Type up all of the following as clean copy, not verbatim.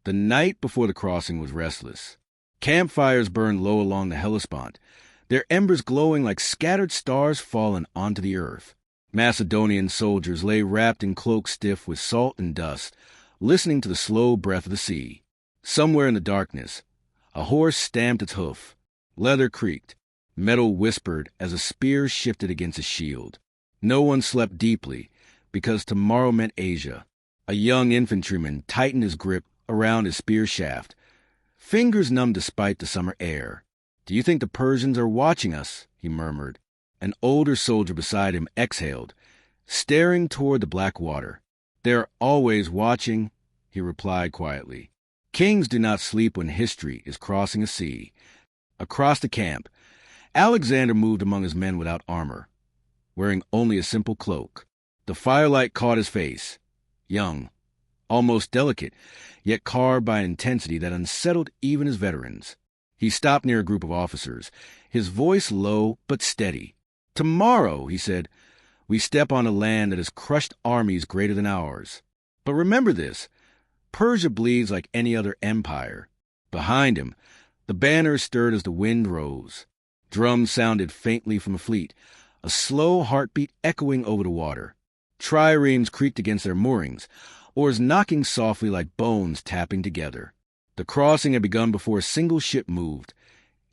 The night before the crossing was restless. Campfires burned low along the Hellespont, their embers glowing like scattered stars fallen onto the earth. Macedonian soldiers lay wrapped in cloaks stiff with salt and dust, listening to the slow breath of the sea. Somewhere in the darkness, a horse stamped its hoof. Leather creaked. Metal whispered as a spear shifted against a shield. No one slept deeply, because tomorrow meant Asia. A young infantryman tightened his grip around his spear shaft, fingers numb despite the summer air. "Do you think the Persians are watching us?" he murmured. An older soldier beside him exhaled, staring toward the black water. "They're always watching," he replied quietly. Kings do not sleep when history is crossing a sea. Across the camp, Alexander moved among his men without armor, wearing only a simple cloak. The firelight caught his face, young, almost delicate, yet carved by an intensity that unsettled even his veterans. He stopped near a group of officers, his voice low but steady. "Tomorrow," he said, "we step on a land that has crushed armies greater than ours. But remember this, Persia bleeds like any other empire." Behind him, the banners stirred as the wind rose. Drums sounded faintly from a fleet, a slow heartbeat echoing over the water. Triremes creaked against their moorings, oars knocking softly like bones tapping together. The crossing had begun before a single ship moved,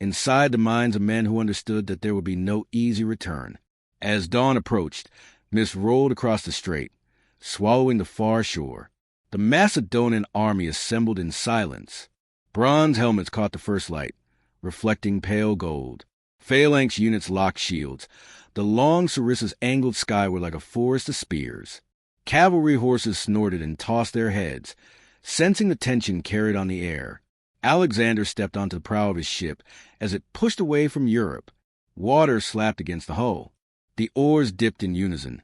inside the minds of men who understood that there would be no easy return. As dawn approached, mist rolled across the strait, swallowing the far shore. The Macedonian army assembled in silence. Bronze helmets caught the first light, reflecting pale gold. Phalanx units locked shields. The long sarissas angled skyward like a forest of spears. Cavalry horses snorted and tossed their heads, sensing the tension carried on the air. Alexander stepped onto the prow of his ship as it pushed away from Europe. Water slapped against the hull. The oars dipped in unison,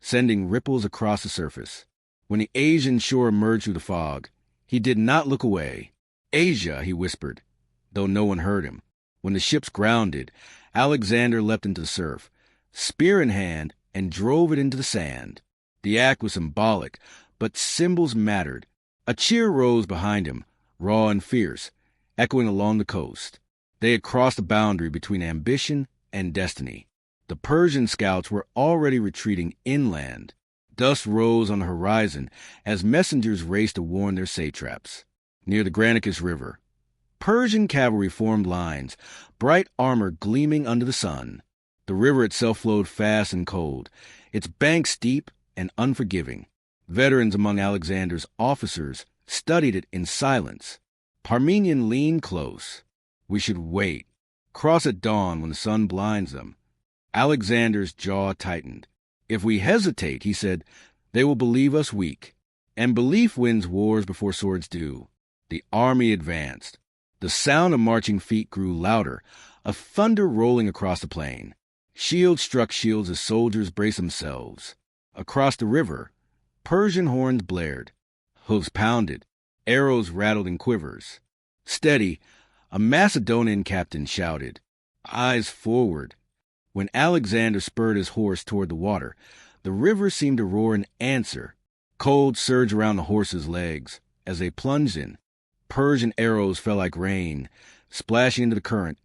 sending ripples across the surface. When the Asian shore emerged through the fog, he did not look away. "Asia," he whispered, though no one heard him. When the ships grounded, Alexander leapt into the surf, spear in hand, and drove it into the sand. The act was symbolic, but symbols mattered. A cheer rose behind him, raw and fierce, echoing along the coast. They had crossed the boundary between ambition and destiny. The Persian scouts were already retreating inland. Dust rose on the horizon as messengers raced to warn their satraps. Near the Granicus River, Persian cavalry formed lines, bright armor gleaming under the sun. The river itself flowed fast and cold, its banks deep and unforgiving. Veterans among Alexander's officers studied it in silence. Parmenion leaned close. "We should wait. Cross at dawn when the sun blinds them." Alexander's jaw tightened. "If we hesitate," he said, "they will believe us weak. And belief wins wars before swords do." The army advanced. The sound of marching feet grew louder, a thunder rolling across the plain. Shield struck shields as soldiers braced themselves. Across the river, Persian horns blared. Hoofs pounded. Arrows rattled in quivers. "Steady!" a Macedonian captain shouted. "Eyes forward!" When Alexander spurred his horse toward the water, the river seemed to roar in answer. Cold surged around the horses' legs as they plunged in. Persian arrows fell like rain, splashing into the current,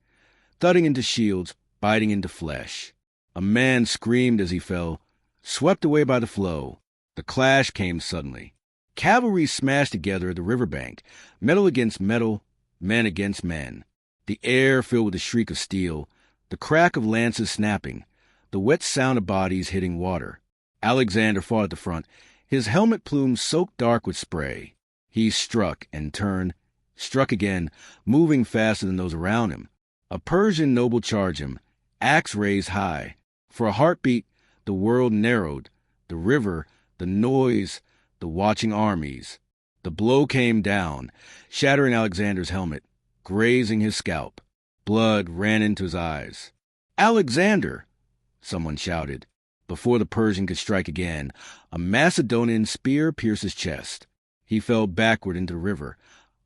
thudding into shields, biting into flesh. A man screamed as he fell, swept away by the flow. The clash came suddenly. Cavalry smashed together at the riverbank, metal against metal, men against men. The air filled with the shriek of steel, the crack of lances snapping, the wet sound of bodies hitting water. Alexander fought at the front, his helmet plume soaked dark with spray. He struck and turned, struck again, moving faster than those around him. A Persian noble charged him, axe raised high. For a heartbeat, the world narrowed, the river, the noise, the watching armies. The blow came down, shattering Alexander's helmet, grazing his scalp. Blood ran into his eyes. "Alexander!" someone shouted. Before the Persian could strike again, a Macedonian spear pierced his chest. He fell backward into the river,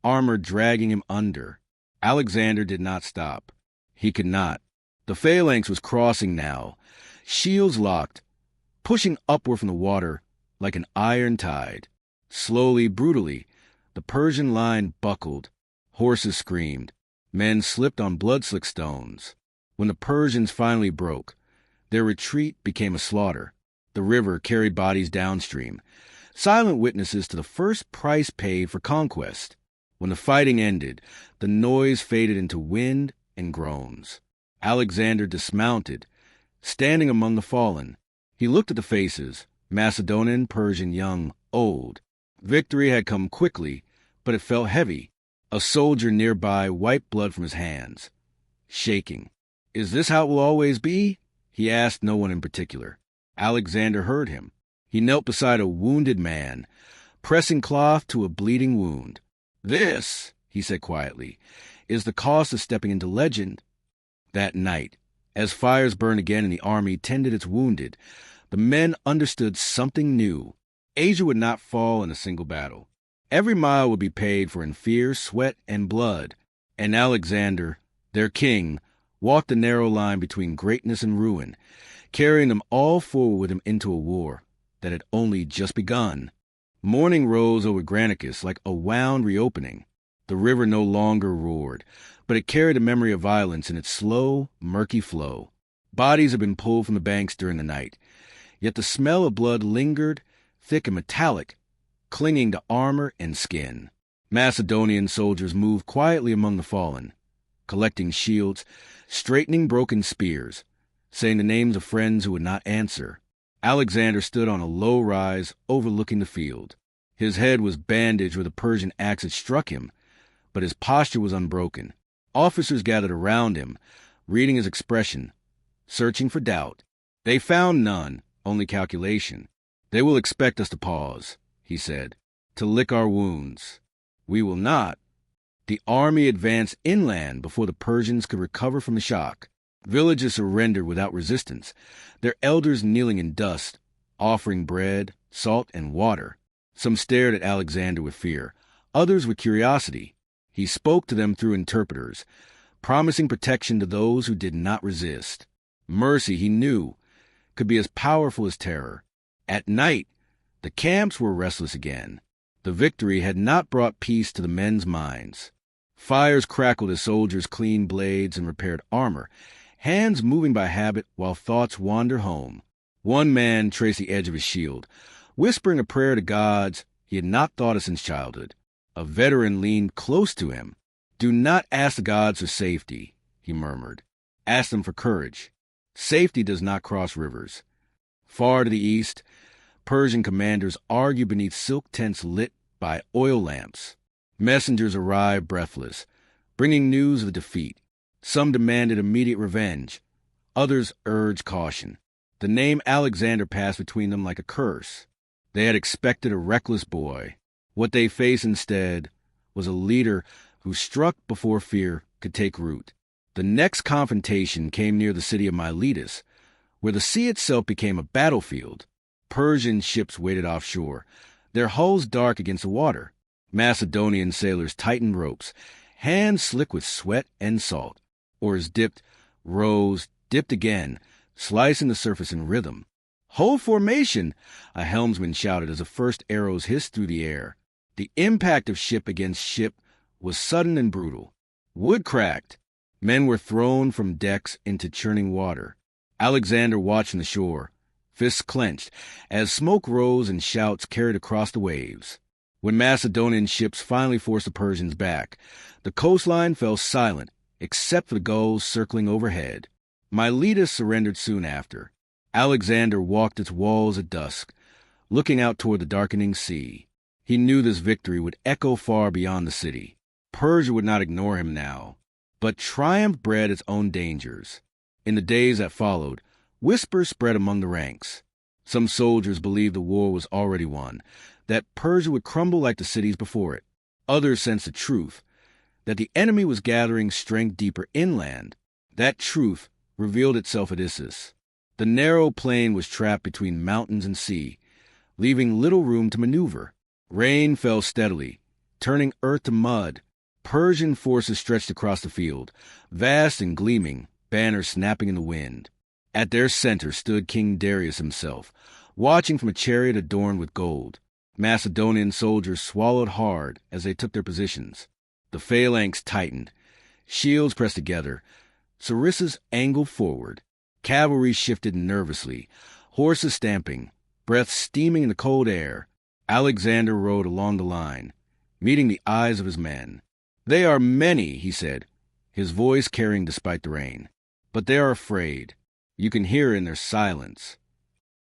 armor dragging him under. Alexander did not stop. He could not. The phalanx was crossing now, shields locked, pushing upward from the water like an iron tide. Slowly, brutally, The Persian line buckled. Horses screamed. Men slipped on blood-slick stones. When the Persians finally broke, their retreat became a slaughter. The river carried bodies downstream, silent witnesses to the first price paid for conquest. When the fighting ended, the noise faded into wind and groans. Alexander dismounted, standing among the fallen. He looked at the faces, Macedonian, Persian, young, old. Victory had come quickly, but it felt heavy. A soldier nearby wiped blood from his hands, shaking. "Is this how it will always be?" He asked no one in particular. Alexander heard him. He knelt beside a wounded man, pressing cloth to a bleeding wound. "This," he said quietly, "is the cost of stepping into legend." That night, as fires burned again and the army tended its wounded, the men understood something new. Asia would not fall in a single battle. Every mile would be paid for in fear, sweat, and blood. And Alexander, their king, walked the narrow line between greatness and ruin, carrying them all forward with him into a war that had only just begun. Morning rose over Granicus like a wound reopening. The river no longer roared, but it carried a memory of violence in its slow, murky flow. Bodies had been pulled from the banks during the night, yet the smell of blood lingered, thick and metallic, clinging to armor and skin. Macedonian soldiers moved quietly among the fallen, collecting shields, straightening broken spears, saying the names of friends who would not answer. Alexander stood on a low rise overlooking the field. His head was bandaged where the Persian axe had struck him, but his posture was unbroken. Officers gathered around him, reading his expression, searching for doubt. They found none, only calculation. "They will expect us to pause," he said, "to lick our wounds. We will not." The army advanced inland before the Persians could recover from the shock. Villages surrendered without resistance, their elders kneeling in dust, offering bread, salt, and water. Some stared at Alexander with fear, others with curiosity. He spoke to them through interpreters, promising protection to those who did not resist. Mercy, he knew, could be as powerful as terror. At night, the camps were restless again. The victory had not brought peace to the men's minds. Fires crackled as soldiers cleaned blades and repaired armor, hands moving by habit while thoughts wander home. One man traced the edge of his shield, whispering a prayer to gods he had not thought of since childhood. A veteran leaned close to him. "Do not ask the gods for safety," he murmured. "Ask them for courage. Safety does not cross rivers." Far to the east, Persian commanders argued beneath silk tents lit by oil lamps. Messengers arrived breathless, bringing news of the defeat. Some demanded immediate revenge. Others urged caution. The name Alexander passed between them like a curse. They had expected a reckless boy. What they faced instead was a leader who struck before fear could take root. The next confrontation came near the city of Miletus, where the sea itself became a battlefield. Persian ships waited offshore, their hulls dark against the water. Macedonian sailors tightened ropes, hands slick with sweat and salt. Oars dipped, rose, dipped again, slicing the surface in rhythm. "Hold formation!" a helmsman shouted as the first arrows hissed through the air. The impact of ship against ship was sudden and brutal. Wood cracked. Men were thrown from decks into churning water. Alexander watched from the shore, fists clenched, as smoke rose and shouts carried across the waves. When Macedonian ships finally forced the Persians back, the coastline fell silent, except for the gulls circling overhead. Miletus surrendered soon after. Alexander walked its walls at dusk, looking out toward the darkening sea. He knew this victory would echo far beyond the city. Persia would not ignore him now. But triumph bred its own dangers. In the days that followed, whispers spread among the ranks. Some soldiers believed the war was already won, that Persia would crumble like the cities before it. Others sensed the truth, that the enemy was gathering strength deeper inland. That truth revealed itself at Issus. The narrow plain was trapped between mountains and sea, leaving little room to maneuver. Rain fell steadily, turning earth to mud. Persian forces stretched across the field, vast and gleaming, banners snapping in the wind. At their center stood King Darius himself, watching from a chariot adorned with gold. Macedonian soldiers swallowed hard as they took their positions. The phalanx tightened. Shields pressed together. Sarissas angled forward. Cavalry shifted nervously. Horses stamping. Breath steaming in the cold air. Alexander rode along the line, meeting the eyes of his men. "They are many," he said, his voice carrying despite the rain. "But they are afraid. You can hear it in their silence."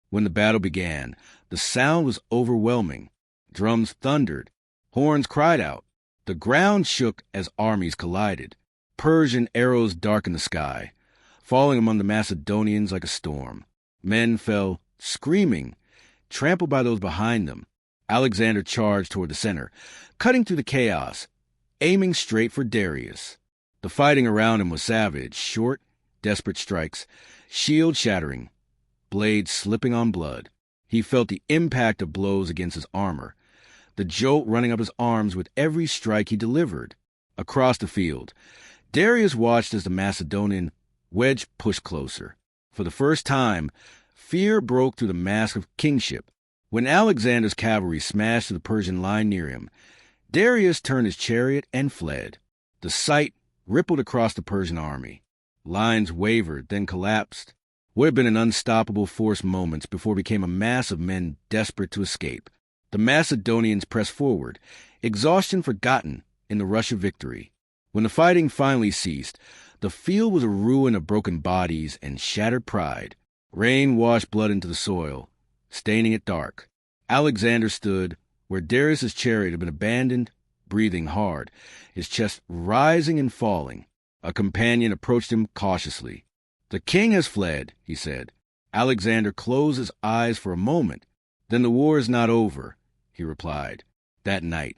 When the battle began, the sound was overwhelming. Drums thundered. Horns cried out. The ground shook as armies collided. Persian arrows darkened the sky, falling among the Macedonians like a storm. Men fell, screaming, trampled by those behind them. Alexander charged toward the center, cutting through the chaos, aiming straight for Darius. The fighting around him was savage, short, desperate strikes, shield shattering, blades slipping on blood. He felt the impact of blows against his armor, the jolt running up his arms with every strike he delivered. Across the field, Darius watched as the Macedonian wedge pushed closer. For the first time, fear broke through the mask of kingship. When Alexander's cavalry smashed through the Persian line near him, Darius turned his chariot and fled. The sight rippled across the Persian army. Lines wavered, then collapsed. What had been an unstoppable force moments before it became a mass of men desperate to escape. The Macedonians pressed forward, exhaustion forgotten in the rush of victory. When the fighting finally ceased, the field was a ruin of broken bodies and shattered pride. Rain washed blood into the soil, staining it dark. Alexander stood where Darius's chariot had been abandoned, breathing hard, his chest rising and falling. A companion approached him cautiously. "The king has fled," he said. Alexander closed his eyes for a moment. "Then the war is not over," he replied. That night,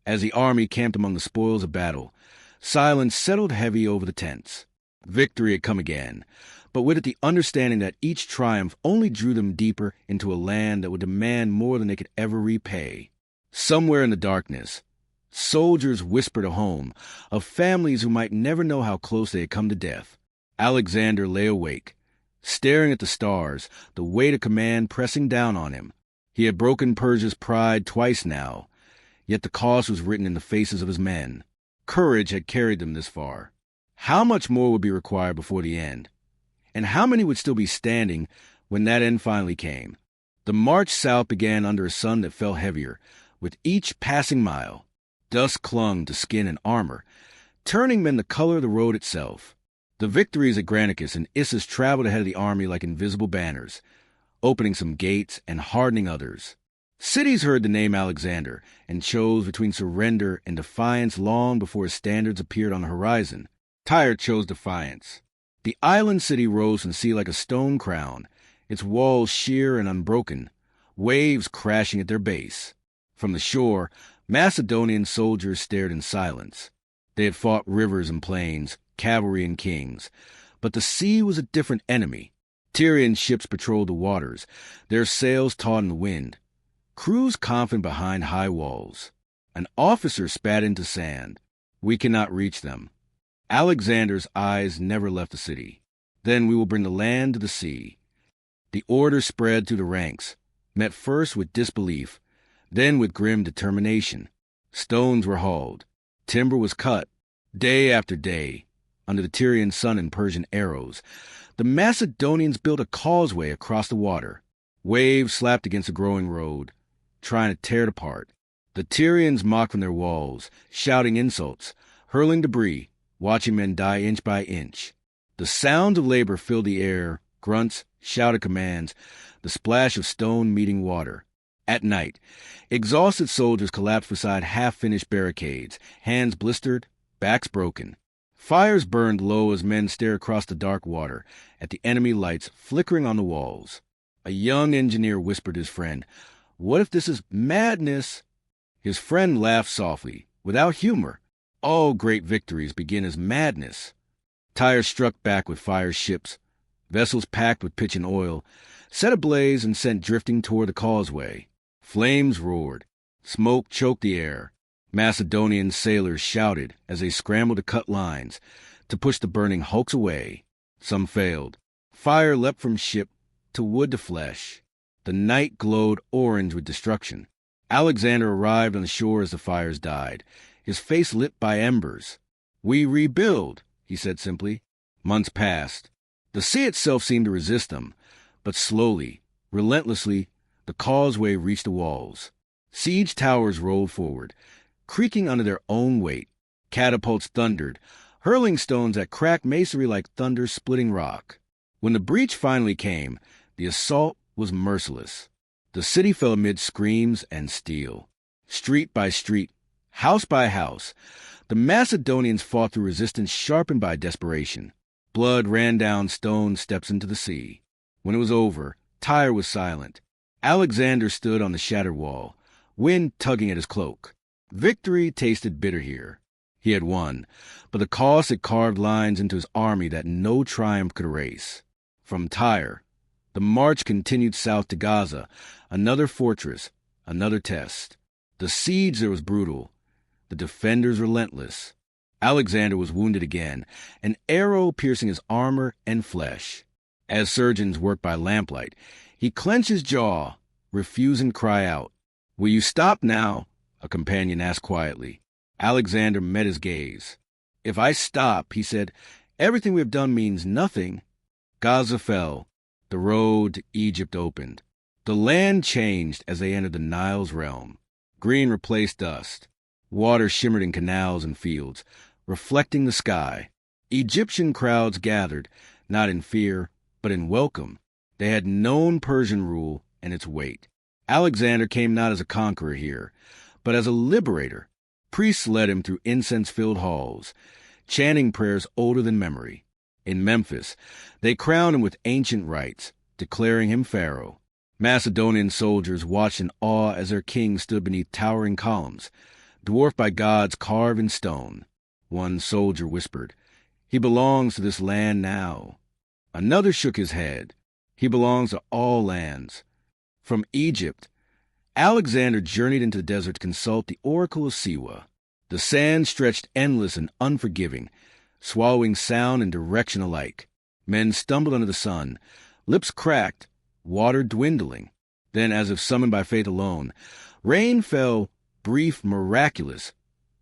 as the army camped among the spoils of battle, silence settled heavy over the tents. Victory had come again, but with it the understanding that each triumph only drew them deeper into a land that would demand more than they could ever repay. Somewhere in the darkness, soldiers whispered of home, of families who might never know how close they had come to death. Alexander lay awake, staring at the stars, the weight of command pressing down on him. He had broken Persia's pride twice now, yet the cost was written in the faces of his men. Courage had carried them this far. How much more would be required before the end? And how many would still be standing when that end finally came? The march south began under a sun that fell heavier, with each passing mile. Dust clung to skin and armor, turning men the color of the road itself. The victories at Granicus and Issus traveled ahead of the army like invisible banners, opening some gates and hardening others. Cities heard the name Alexander and chose between surrender and defiance long before his standards appeared on the horizon. Tyre chose defiance. The island city rose from the sea like a stone crown, its walls sheer and unbroken, waves crashing at their base. From the shore, Macedonian soldiers stared in silence. They had fought rivers and plains, cavalry and kings, but the sea was a different enemy. Tyrian ships patrolled the waters, their sails taut in the wind. Crews confident behind high walls. An officer spat into sand. "We cannot reach them." Alexander's eyes never left the city. "Then we will bring the land to the sea." The order spread through the ranks, met first with disbelief, then with grim determination. Stones were hauled. Timber was cut. Day after day, under the Tyrian sun and Persian arrows, the Macedonians built a causeway across the water. Waves slapped against the growing road, trying to tear it apart. The Tyrians mocked from their walls, shouting insults, hurling debris, watching men die inch by inch. The sounds of labor filled the air, grunts, shouted commands, the splash of stone meeting water. At night, exhausted soldiers collapsed beside half-finished barricades, hands blistered, backs broken. Fires burned low as men stared across the dark water at the enemy lights flickering on the walls. A young engineer whispered to his friend, "What if this is madness?" His friend laughed softly, without humor. All great victories begin as madness. Tyre struck back with fire ships. Vessels packed with pitch and oil, set ablaze and sent drifting toward the causeway. Flames roared. Smoke choked the air. Macedonian sailors shouted as they scrambled to cut lines, to push the burning hulks away. Some failed. Fire leapt from ship to wood to flesh. The night glowed orange with destruction. Alexander arrived on the shore as the fires died, his face lit by embers. "We rebuild," he said simply. Months passed. The sea itself seemed to resist them, but slowly, relentlessly, the causeway reached the walls. Siege towers rolled forward, creaking under their own weight. Catapults thundered, hurling stones that cracked masonry like thunder splitting rock. When the breach finally came, the assault was merciless. The city fell amid screams and steel. Street by street, house by house, the Macedonians fought through resistance sharpened by desperation. Blood ran down stone steps into the sea. When it was over, Tyre was silent. Alexander stood on the shattered wall, wind tugging at his cloak. Victory tasted bitter here. He had won, but the cost had carved lines into his army that no triumph could erase. From Tyre, the march continued south to Gaza, another fortress, another test. The siege there was brutal, the defenders relentless. Alexander was wounded again, an arrow piercing his armor and flesh. As surgeons work by lamplight, he clenched his jaw, refusing to cry out. "Will you stop now?" a companion asked quietly. Alexander met his gaze. "If I stop," he said, "everything we have done means nothing." Gaza fell. The road to Egypt opened. The land changed as they entered the Nile's realm. Green replaced dust. Water shimmered in canals and fields, reflecting the sky. Egyptian crowds gathered, not in fear, but in welcome. They had known Persian rule and its weight. Alexander came not as a conqueror here, but as a liberator. Priests led him through incense-filled halls, chanting prayers older than memory. In Memphis, they crowned him with ancient rites, declaring him pharaoh. Macedonian soldiers watched in awe as their king stood beneath towering columns, dwarfed by gods carved in stone. One soldier whispered, "He belongs to this land now." Another shook his head. "He belongs to all lands." From Egypt, Alexander journeyed into the desert to consult the oracle of Siwa. The sand stretched endless and unforgiving, swallowing sound and direction alike. Men stumbled under the sun, lips cracked, water dwindling. Then, as if summoned by fate alone, rain fell, brief, miraculous,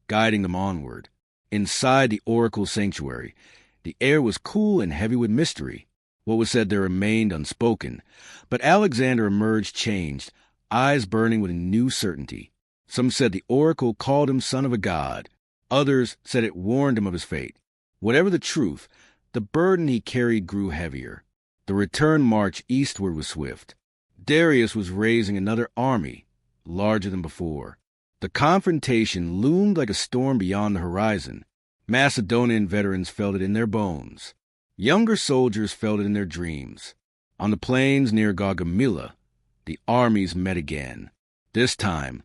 guiding them onward. Inside the oracle's sanctuary, the air was cool and heavy with mystery. What was said there remained unspoken, but Alexander emerged changed, eyes burning with a new certainty. Some said the oracle called him son of a god. Others said it warned him of his fate. Whatever the truth, the burden he carried grew heavier. The return march eastward was swift. Darius was raising another army, larger than before. The confrontation loomed like a storm beyond the horizon. Macedonian veterans felt it in their bones. Younger soldiers felt it in their dreams. On the plains near Gaugamela, the armies met again. This time,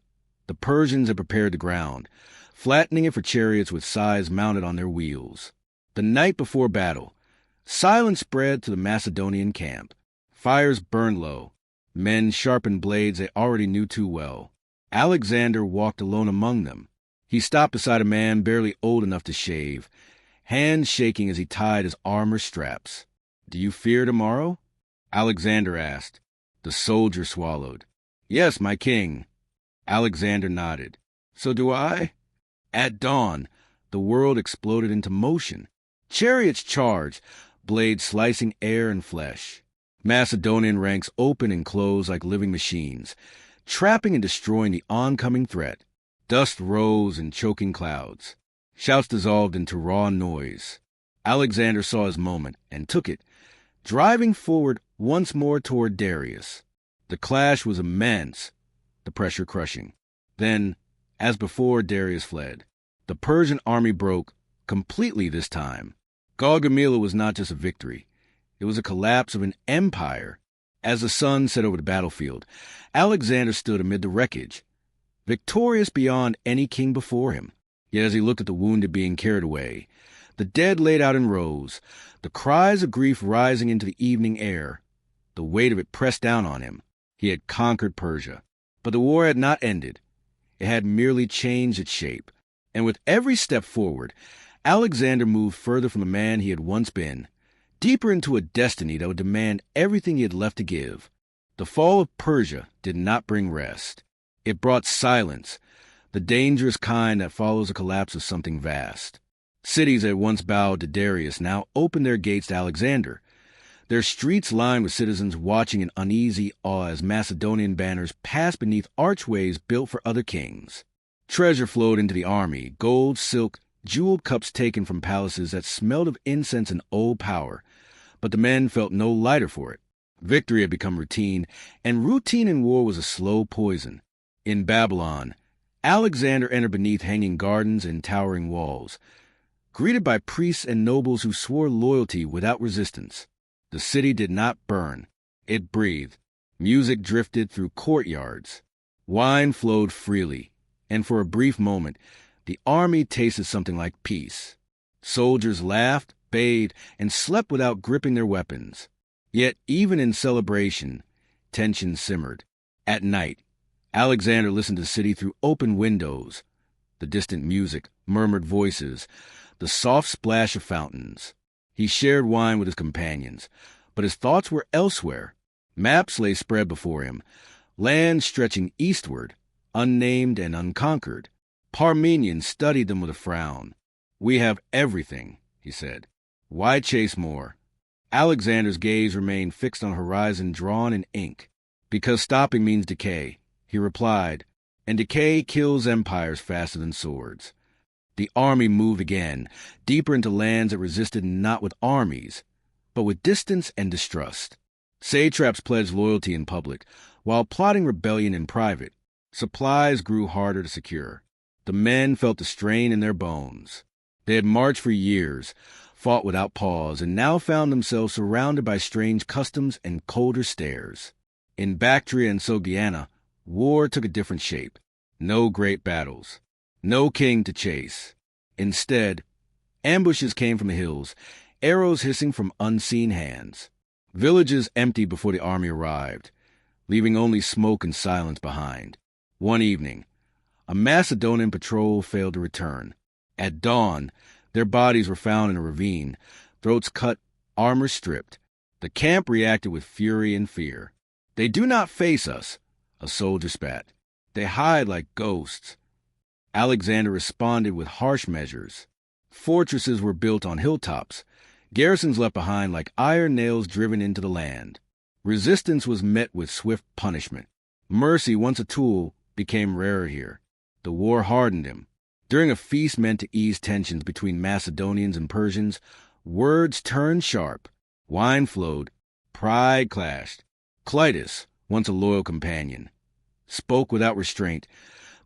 the Persians had prepared the ground, flattening it for chariots with scythes mounted on their wheels. The night before battle, silence spread to the Macedonian camp. Fires burned low. Men sharpened blades they already knew too well. Alexander walked alone among them. He stopped beside a man barely old enough to shave, hands shaking as he tied his armor straps. "Do you fear tomorrow?" Alexander asked. The soldier swallowed. "Yes, my king." Alexander nodded. "So do I." At dawn, the world exploded into motion. Chariots charged, blades slicing air and flesh. Macedonian ranks opened and closed like living machines, trapping and destroying the oncoming threat. Dust rose in choking clouds. Shouts dissolved into raw noise. Alexander saw his moment and took it, driving forward once more toward Darius. The clash was immense, the pressure crushing. Then, as before, Darius fled. The Persian army broke, completely this time. Gaugamela was not just a victory. It was a collapse of an empire. As the sun set over the battlefield, Alexander stood amid the wreckage, victorious beyond any king before him. Yet as he looked at the wounded being carried away, the dead laid out in rows, the cries of grief rising into the evening air, the weight of it pressed down on him. He had conquered Persia. But the war had not ended. It had merely changed its shape. And with every step forward, Alexander moved further from the man he had once been, deeper into a destiny that would demand everything he had left to give. The fall of Persia did not bring rest. It brought silence, the dangerous kind that follows the collapse of something vast. Cities that once bowed to Darius now opened their gates to Alexander, their streets lined with citizens watching in uneasy awe as Macedonian banners passed beneath archways built for other kings. Treasure flowed into the army, gold, silk, jeweled cups taken from palaces that smelled of incense and old power, but the men felt no lighter for it. Victory had become routine, and routine in war was a slow poison. In Babylon, Alexander entered beneath hanging gardens and towering walls, greeted by priests and nobles who swore loyalty without resistance. The city did not burn. It breathed. Music drifted through courtyards. Wine flowed freely, and for a brief moment, the army tasted something like peace. Soldiers laughed, bathed, and slept without gripping their weapons. Yet, even in celebration, tension simmered. At night, Alexander listened to the city through open windows. The distant music, murmured voices, the soft splash of fountains. He shared wine with his companions, but his thoughts were elsewhere. Maps lay spread before him, lands stretching eastward, unnamed and unconquered. Parmenion studied them with a frown. "We have everything," he said. "Why chase more?" Alexander's gaze remained fixed on a horizon drawn in ink. "Because stopping means decay," he replied, "and decay kills empires faster than swords." The army moved again, deeper into lands that resisted not with armies, but with distance and distrust. Satraps pledged loyalty in public, while plotting rebellion in private. Supplies grew harder to secure. The men felt the strain in their bones. They had marched for years, fought without pause, and now found themselves surrounded by strange customs and colder stares. In Bactria and Sogdiana, war took a different shape. No great battles. No king to chase. Instead, ambushes came from the hills, arrows hissing from unseen hands. Villages emptied before the army arrived, leaving only smoke and silence behind. One evening, a Macedonian patrol failed to return. At dawn, their bodies were found in a ravine, throats cut, armor stripped. The camp reacted with fury and fear. "They do not face us," a soldier spat. "They hide like ghosts." Alexander responded with harsh measures. Fortresses were built on hilltops, garrisons left behind like iron nails driven into the land. Resistance was met with swift punishment. Mercy, once a tool, became rarer here. The war hardened him. During a feast meant to ease tensions between Macedonians and Persians, words turned sharp. Wine flowed. Pride clashed. Clitus, once a loyal companion, spoke without restraint,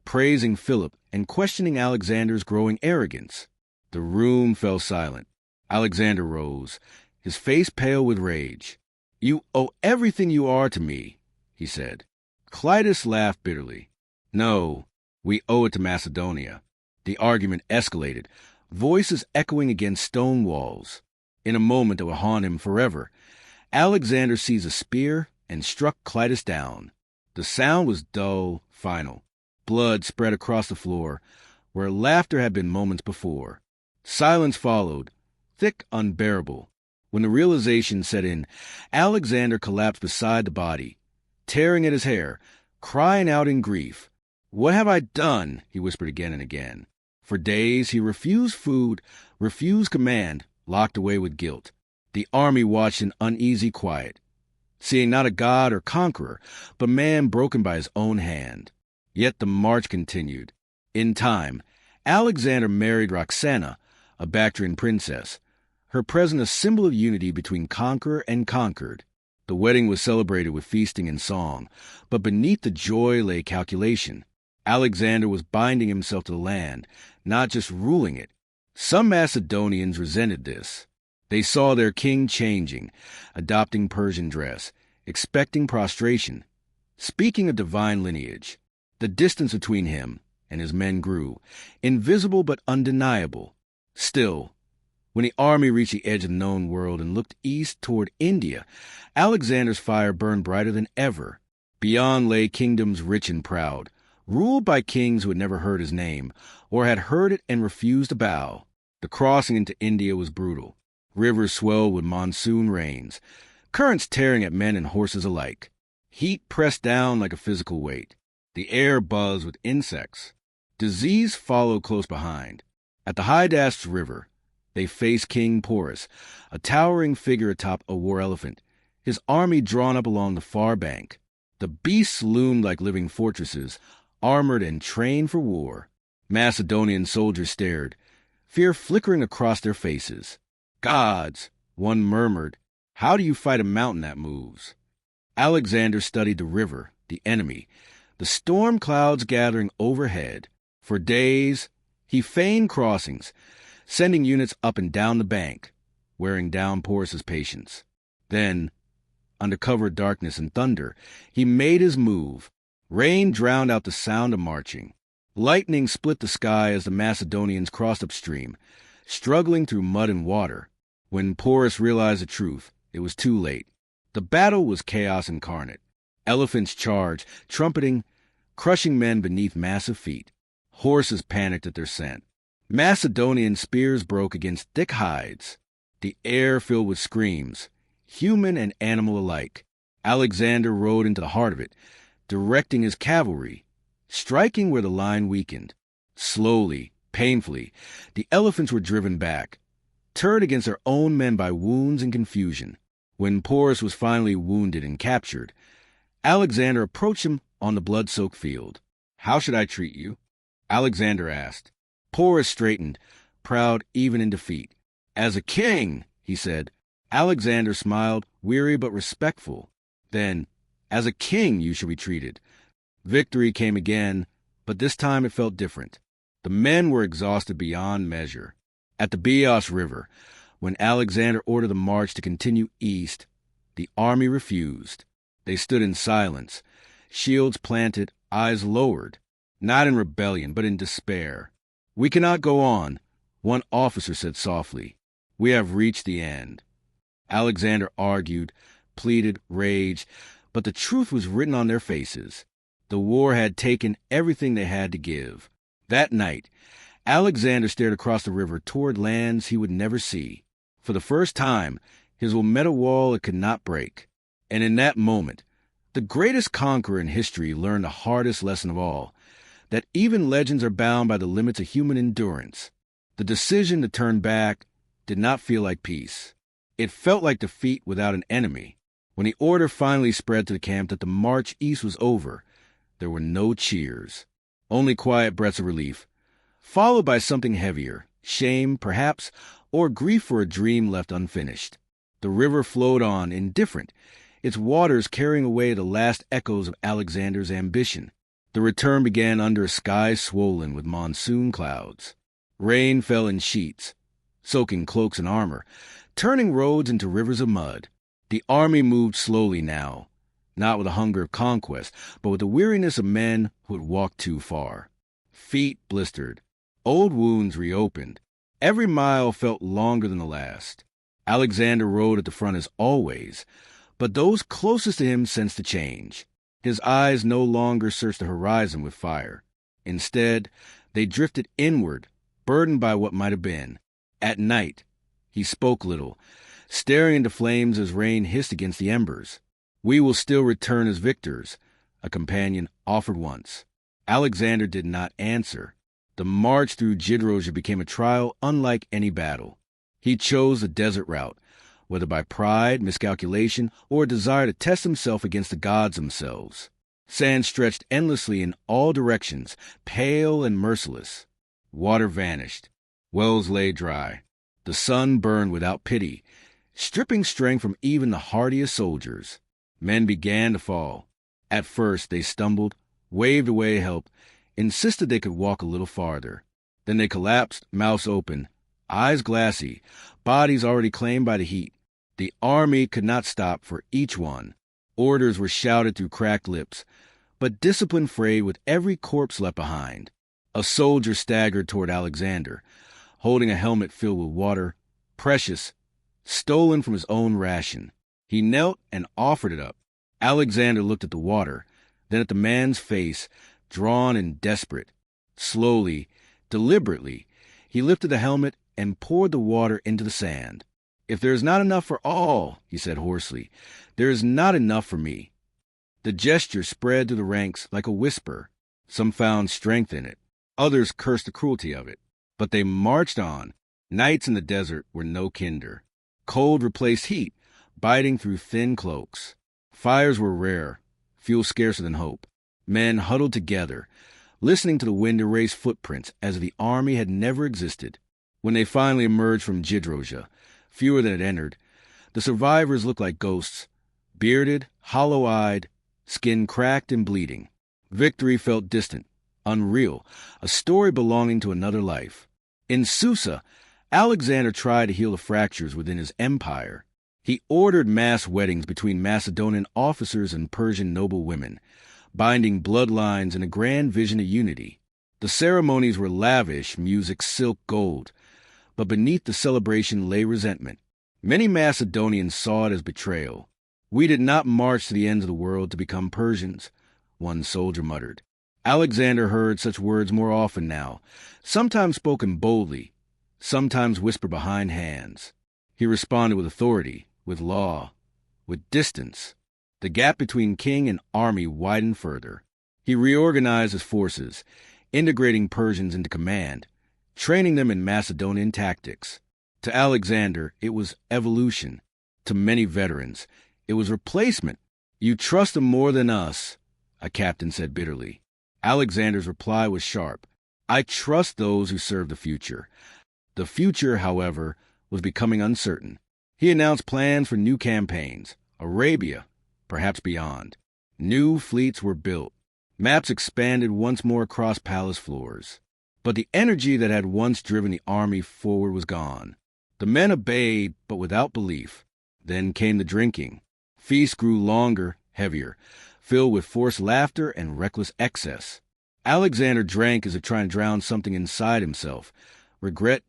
praising Philip and questioning Alexander's growing arrogance. The room fell silent. Alexander rose, his face pale with rage. "You owe everything you are to me," he said. Clitus laughed bitterly. "No, we owe it to Macedonia." The argument escalated, voices echoing against stone walls. In a moment that would haunt him forever, Alexander seized a spear and struck Clitus down. The sound was dull, final. Blood spread across the floor, where laughter had been moments before. Silence followed, thick, unbearable. When the realization set in, Alexander collapsed beside the body, tearing at his hair, crying out in grief. "What have I done?" he whispered again and again. For days he refused food, refused command, locked away with guilt. The army watched in uneasy quiet, seeing not a god or conqueror, but man broken by his own hand. Yet the march continued. In time, Alexander married Roxana, a Bactrian princess, her present a symbol of unity between conqueror and conquered. The wedding was celebrated with feasting and song, but beneath the joy lay calculation. Alexander was binding himself to the land, not just ruling it. Some Macedonians resented this. They saw their king changing, adopting Persian dress, expecting prostration, speaking of divine lineage. The distance between him and his men grew, invisible but undeniable. Still, when the army reached the edge of the known world and looked east toward India, Alexander's fire burned brighter than ever. Beyond lay kingdoms rich and proud, ruled by kings who had never heard his name, or had heard it and refused to bow. The crossing into India was brutal. Rivers swelled with monsoon rains, currents tearing at men and horses alike. Heat pressed down like a physical weight. The air buzzed with insects. Disease followed close behind. At the Hydaspes River, they faced King Porus, a towering figure atop a war elephant, his army drawn up along the far bank. The beasts loomed like living fortresses, armored and trained for war. Macedonian soldiers stared, fear flickering across their faces. "Gods," one murmured, "how do you fight a mountain that moves?" Alexander studied the river, the enemy, the storm clouds gathering overhead. For days, he feigned crossings, sending units up and down the bank, wearing down Porus's patience. Then, under cover of darkness and thunder, he made his move. Rain drowned out the sound of marching. Lightning split the sky as the Macedonians crossed upstream, struggling through mud and water. When Porus realized the truth, it was too late. The battle was chaos incarnate. Elephants charged, trumpeting, crushing men beneath massive feet. Horses panicked at their scent. Macedonian spears broke against thick hides. The air filled with screams, human and animal alike. Alexander rode into the heart of it, directing his cavalry, striking where the line weakened. Slowly, painfully, the elephants were driven back, turned against their own men by wounds and confusion. When Porus was finally wounded and captured, Alexander approached him on the blood-soaked field. "How should I treat you?" Alexander asked. Porus straightened, proud even in defeat. "As a king," he said. Alexander smiled, weary but respectful. Then, "As a king you should be treated." Victory came again, but this time it felt different. The men were exhausted beyond measure. At the Bios River, when Alexander ordered the march to continue east, the army refused. They stood in silence, shields planted, eyes lowered, not in rebellion, but in despair. "We cannot go on," one officer said softly. "We have reached the end." Alexander argued, pleaded, raged, but the truth was written on their faces. The war had taken everything they had to give. That night, Alexander stared across the river toward lands he would never see. For the first time, his will met a wall it could not break. And in that moment, the greatest conqueror in history learned the hardest lesson of all, that even legends are bound by the limits of human endurance. The decision to turn back did not feel like peace. It felt like defeat without an enemy. When the order finally spread to the camp that the march east was over, there were no cheers, only quiet breaths of relief, followed by something heavier, shame, perhaps, or grief for a dream left unfinished. The river flowed on, indifferent, its waters carrying away the last echoes of Alexander's ambition. The return began under a sky swollen with monsoon clouds. Rain fell in sheets, soaking cloaks and armor, turning roads into rivers of mud. The army moved slowly now, not with the hunger of conquest, but with the weariness of men who had walked too far. Feet blistered, old wounds reopened. Every mile felt longer than the last. Alexander rode at the front as always, but those closest to him sensed the change. His eyes no longer searched the horizon with fire. Instead, they drifted inward, burdened by what might have been. At night, he spoke little, staring into flames as rain hissed against the embers. "We will still return as victors," a companion offered once. Alexander did not answer. The march through Gidrosia became a trial unlike any battle. He chose the desert route, whether by pride, miscalculation, or a desire to test himself against the gods themselves. Sand stretched endlessly in all directions, pale and merciless. Water vanished. Wells lay dry. The sun burned without pity, stripping strength from even the hardiest soldiers. Men began to fall. At first they stumbled, waved away help, insisted they could walk a little farther. Then they collapsed, mouths open, eyes glassy, bodies already claimed by the heat. The army could not stop for each one. Orders were shouted through cracked lips, but discipline frayed with every corpse left behind. A soldier staggered toward Alexander, holding a helmet filled with water, precious, stolen from his own ration. He knelt and offered it up. Alexander looked at the water, then at the man's face, drawn and desperate. Slowly, deliberately, he lifted the helmet and poured the water into the sand. "If there is not enough for all," he said hoarsely, "there is not enough for me." The gesture spread through the ranks like a whisper. Some found strength in it. Others cursed the cruelty of it. But they marched on. Nights in the desert were no kinder. Cold replaced heat, biting through thin cloaks. Fires were rare, fuel scarcer than hope. Men huddled together, listening to the wind erase footprints as if the army had never existed. When they finally emerged from Gidroja, fewer than had entered, the survivors looked like ghosts, bearded, hollow-eyed, skin cracked and bleeding. Victory felt distant, unreal, a story belonging to another life. In Susa, Alexander tried to heal the fractures within his empire. He ordered mass weddings between Macedonian officers and Persian noble women, binding bloodlines in a grand vision of unity. The ceremonies were lavish, music silk gold, but beneath the celebration lay resentment. Many Macedonians saw it as betrayal. "We did not march to the ends of the world to become Persians," one soldier muttered. Alexander heard such words more often now, sometimes spoken boldly, sometimes whispered behind hands. He responded with authority, with law, with distance. The gap between king and army widened further. He reorganized his forces, integrating Persians into command, training them in Macedonian tactics. To Alexander, it was evolution. To many veterans, it was replacement. "You trust them more than us," a captain said bitterly. Alexander's reply was sharp. "I trust those who serve the future." The future, however, was becoming uncertain. He announced plans for new campaigns, Arabia, perhaps beyond. New fleets were built. Maps expanded once more across palace floors. But the energy that had once driven the army forward was gone. The men obeyed, but without belief. Then came the drinking. Feasts grew longer, heavier, filled with forced laughter and reckless excess. Alexander drank as if trying to drown something inside himself. Regret,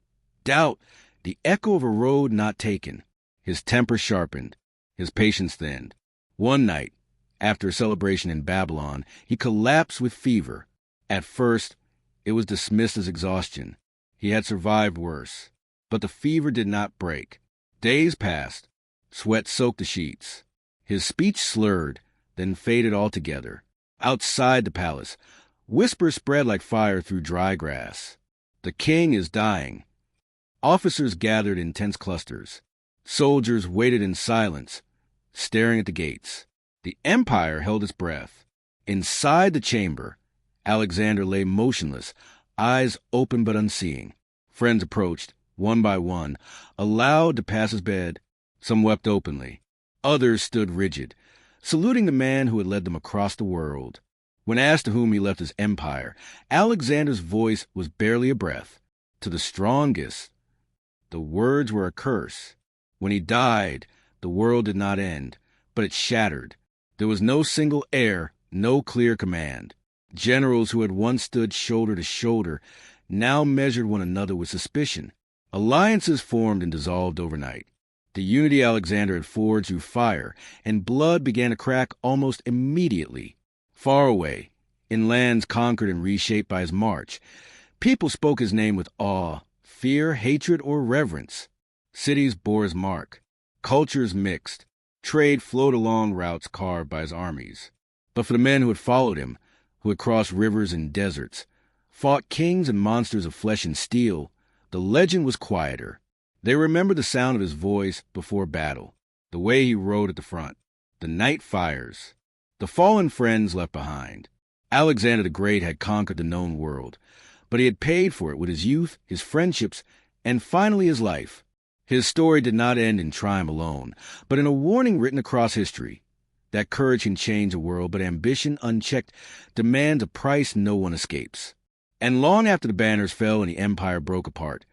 doubt, the echo of a road not taken. His temper sharpened. His patience thinned. One night, after a celebration in Babylon, he collapsed with fever. At first, it was dismissed as exhaustion. He had survived worse. But the fever did not break. Days passed. Sweat soaked the sheets. His speech slurred, then faded altogether. Outside the palace, whispers spread like fire through dry grass. "The king is dying." Officers gathered in tense clusters. Soldiers waited in silence, staring at the gates. The empire held its breath. Inside the chamber, Alexander lay motionless, eyes open but unseeing. Friends approached, one by one, allowed to pass his bed. Some wept openly. Others stood rigid, saluting the man who had led them across the world. When asked to whom he left his empire, Alexander's voice was barely a breath. To the strongest. The words were a curse. When he died, the world did not end, but it shattered. There was no single heir, no clear command. Generals who had once stood shoulder to shoulder now measured one another with suspicion. Alliances formed and dissolved overnight. The unity Alexander had forged through fire, and blood began to crack almost immediately. Far away, in lands conquered and reshaped by his march, people spoke his name with awe, fear, hatred, or reverence. Cities bore his mark. Cultures mixed. Trade flowed along routes carved by his armies. But for the men who had followed him, who had crossed rivers and deserts, fought kings and monsters of flesh and steel, the legend was quieter. They remembered the sound of his voice before battle, the way he rode at the front, the night fires, the fallen friends left behind. Alexander the Great had conquered the known world, but he had paid for it with his youth, his friendships, and finally his life. His story did not end in triumph alone, but in a warning written across history. That courage can change a world, but ambition unchecked demands a price no one escapes. And long after the banners fell and the empire broke apart,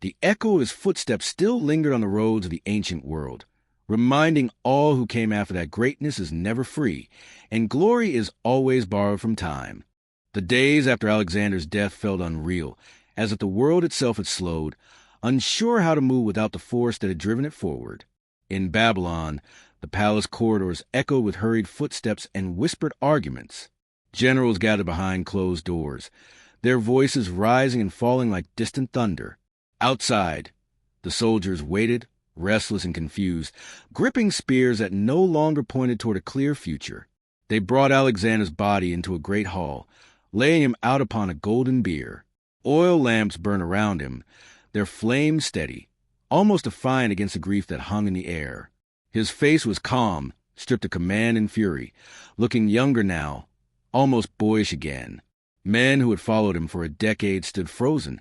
the echo of his footsteps still lingered on the roads of the ancient world, reminding all who came after that greatness is never free, and glory is always borrowed from time. The days after Alexander's death felt unreal, as if the world itself had slowed, unsure how to move without the force that had driven it forward. In Babylon, the palace corridors echoed with hurried footsteps and whispered arguments. Generals gathered behind closed doors, their voices rising and falling like distant thunder. Outside, the soldiers waited, restless and confused, gripping spears that no longer pointed toward a clear future. They brought Alexander's body into a great hall, laying him out upon a golden bier. Oil lamps burned around him, their flames steady, almost defiant against the grief that hung in the air. His face was calm, stripped of command and fury, looking younger now, almost boyish again. Men who had followed him for a decade stood frozen,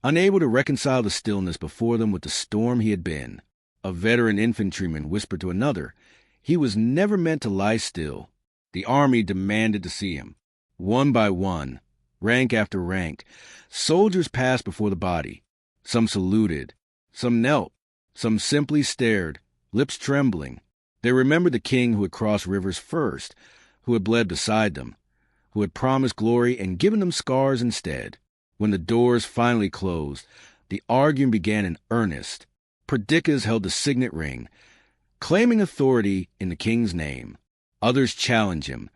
unable to reconcile the stillness before them with the storm he had been. A veteran infantryman whispered to another, he was never meant to lie still. The army demanded to see him. One by one, rank after rank, soldiers passed before the body. Some saluted, some knelt, some simply stared, lips trembling. They remembered the king who had crossed rivers first, who had bled beside them, who had promised glory and given them scars instead. When the doors finally closed, the arguing began in earnest. Perdiccas held the signet ring, claiming authority in the king's name. Others challenged him,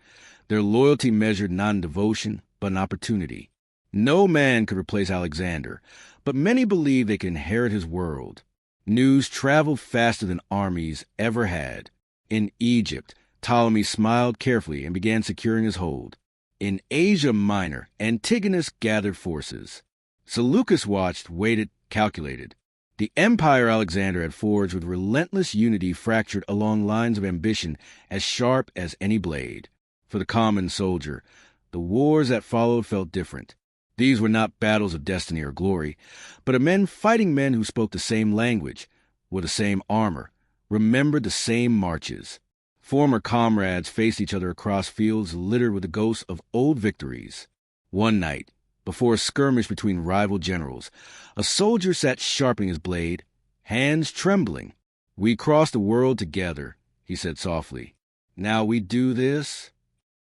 their loyalty measured not in devotion, but in opportunity. No man could replace Alexander, but many believed they could inherit his world. News traveled faster than armies ever had. In Egypt, Ptolemy smiled carefully and began securing his hold. In Asia Minor, Antigonus gathered forces. Seleucus watched, waited, calculated. The empire Alexander had forged with relentless unity fractured along lines of ambition as sharp as any blade. For the common soldier, the wars that followed felt different. These were not battles of destiny or glory, but of men fighting men who spoke the same language, wore the same armor, remembered the same marches. Former comrades faced each other across fields littered with the ghosts of old victories. One night, before a skirmish between rival generals, a soldier sat sharpening his blade, hands trembling. "We crossed the world together," he said softly. "Now we do this?"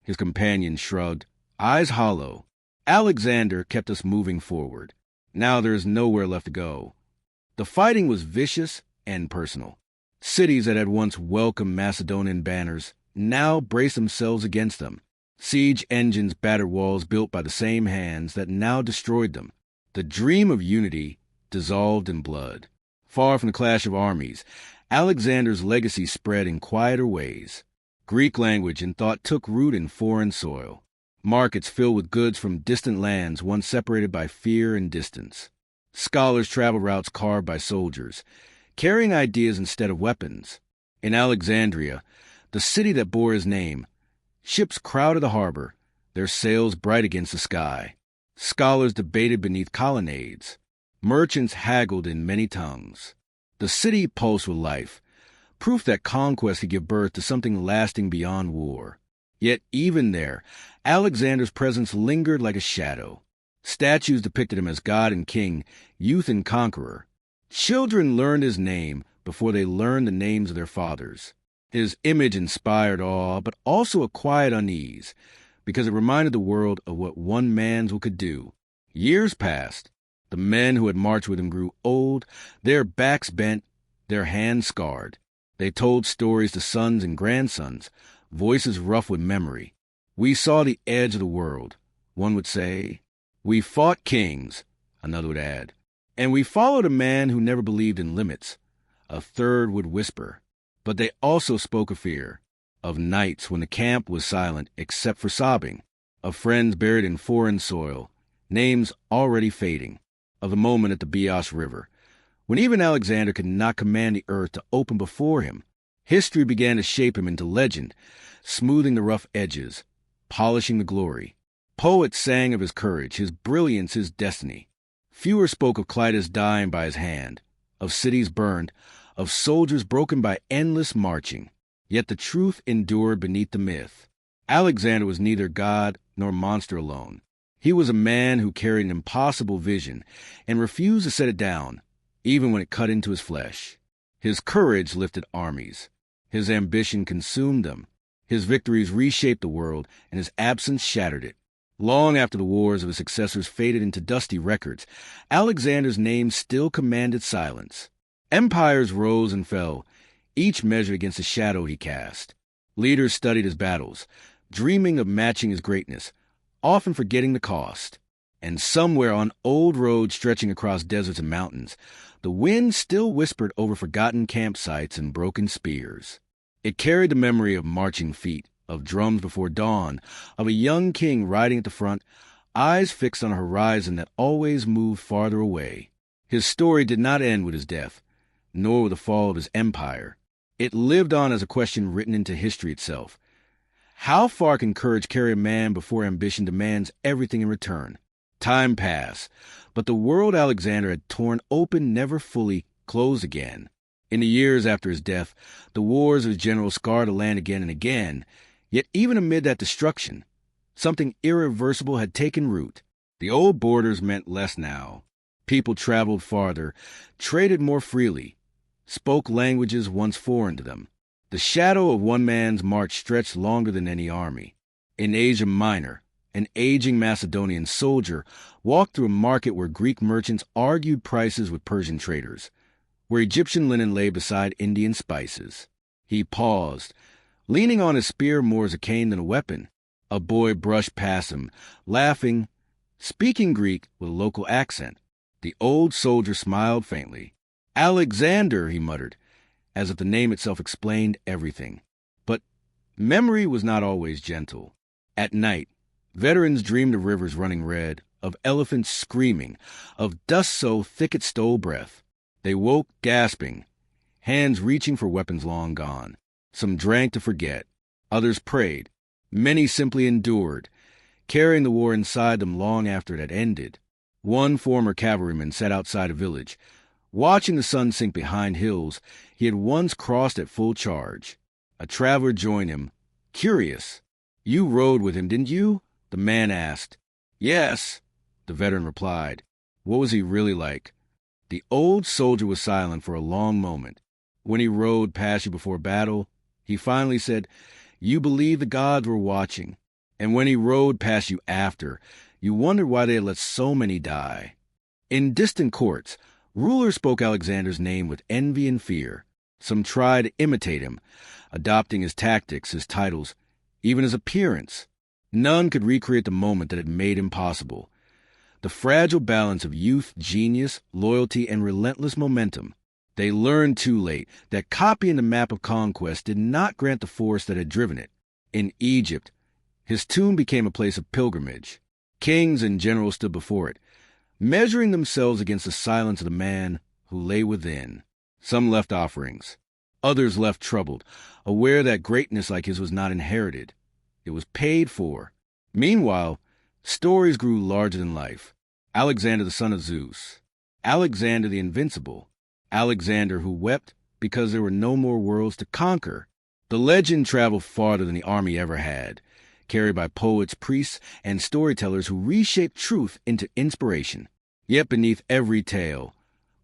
His companion shrugged, eyes hollow. "Alexander kept us moving forward. Now there is nowhere left to go." The fighting was vicious and personal. Cities that had once welcomed Macedonian banners now braced themselves against them. Siege engines battered walls built by the same hands that now destroyed them. The dream of unity dissolved in blood. Far from the clash of armies, Alexander's legacy spread in quieter ways. Greek language and thought took root in foreign soil. Markets filled with goods from distant lands once separated by fear and distance. Scholars traveled routes carved by soldiers, carrying ideas instead of weapons. In Alexandria, the city that bore his name, ships crowded the harbor, their sails bright against the sky. Scholars debated beneath colonnades. Merchants haggled in many tongues. The city pulsed with life, proof that conquest could give birth to something lasting beyond war. Yet even there, Alexander's presence lingered like a shadow. Statues depicted him as god and king, youth and conqueror. Children learned his name before they learned the names of their fathers. His image inspired awe, but also a quiet unease, because it reminded the world of what one man's will could do. Years passed. The men who had marched with him grew old, their backs bent, their hands scarred. They told stories to sons and grandsons, voices rough with memory. "We saw the edge of the world," one would say. "We fought kings," another would add. "And we followed a man who never believed in limits," a third would whisper. But they also spoke of fear, of nights when the camp was silent except for sobbing, of friends buried in foreign soil, names already fading, of the moment at the Bios River, when even Alexander could not command the earth to open before him. History began to shape him into legend, smoothing the rough edges, polishing the glory. Poets sang of his courage, his brilliance, his destiny. Fewer spoke of Clitus dying by his hand, of cities burned, of soldiers broken by endless marching. Yet the truth endured beneath the myth. Alexander was neither god nor monster alone. He was a man who carried an impossible vision and refused to set it down, even when it cut into his flesh. His courage lifted armies. His ambition consumed them. His victories reshaped the world, and his absence shattered it. Long after the wars of his successors faded into dusty records, Alexander's name still commanded silence. Empires rose and fell, each measured against the shadow he cast. Leaders studied his battles, dreaming of matching his greatness, often forgetting the cost. And somewhere on old roads stretching across deserts and mountains, the wind still whispered over forgotten campsites and broken spears. It carried the memory of marching feet, of drums before dawn, of a young king riding at the front, eyes fixed on a horizon that always moved farther away. His story did not end with his death, nor with the fall of his empire. It lived on as a question written into history itself. How far can courage carry a man before ambition demands everything in return? Time passed, but the world Alexander had torn open never fully closed again. In the years after his death, the wars of his generals scarred the land again and again, yet even amid that destruction, something irreversible had taken root. The old borders meant less now. People traveled farther, traded more freely, spoke languages once foreign to them. The shadow of one man's march stretched longer than any army. In Asia Minor, an aging Macedonian soldier walked through a market where Greek merchants argued prices with Persian traders, where Egyptian linen lay beside Indian spices. He paused, leaning on his spear more as a cane than a weapon. A boy brushed past him, laughing, speaking Greek with a local accent. The old soldier smiled faintly. "Alexander," he muttered, as if the name itself explained everything. But memory was not always gentle. At night, veterans dreamed of rivers running red, of elephants screaming, of dust so thick it stole breath. They woke gasping, hands reaching for weapons long gone. Some drank to forget. Others prayed. Many simply endured, carrying the war inside them long after it had ended. One former cavalryman sat outside a village, watching the sun sink behind hills he had once crossed at full charge. A traveler joined him, curious. "You rode with him, didn't you?" the man asked. "Yes," the veteran replied. What was he really like? The old soldier was silent for a long moment. When he rode past you before battle, he finally said, "You believed the gods were watching." And when he rode past you after, you wondered why they had let so many die. In distant courts, rulers spoke Alexander's name with envy and fear. Some tried to imitate him, adopting his tactics, his titles, even his appearance. None could recreate the moment that had made him possible. The fragile balance of youth, genius, loyalty, and relentless momentum. They learned too late that copying the map of conquest did not grant the force that had driven it. In Egypt, his tomb became a place of pilgrimage. Kings and generals stood before it, measuring themselves against the silence of the man who lay within. Some left offerings. Others left troubled, aware that greatness like his was not inherited. It was paid for. Meanwhile, stories grew larger than life. Alexander the son of Zeus. Alexander the invincible. Alexander who wept because there were no more worlds to conquer. The legend traveled farther than the army ever had, carried by poets, priests, and storytellers who reshaped truth into inspiration. Yet beneath every tale,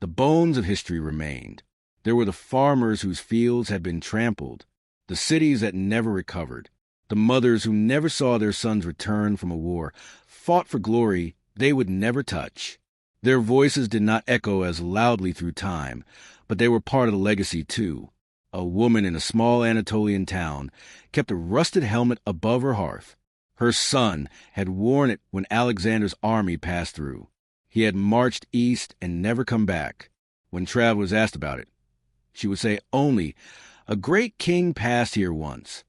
the bones of history remained. There were the farmers whose fields had been trampled, the cities that never recovered, the mothers who never saw their sons return from a war, fought for glory they would never touch. Their voices did not echo as loudly through time, but they were part of the legacy too. A woman in a small Anatolian town kept a rusted helmet above her hearth. Her son had worn it when Alexander's army passed through. He had marched east and never come back. When travelers asked about it, she would say only, "A great king passed here once."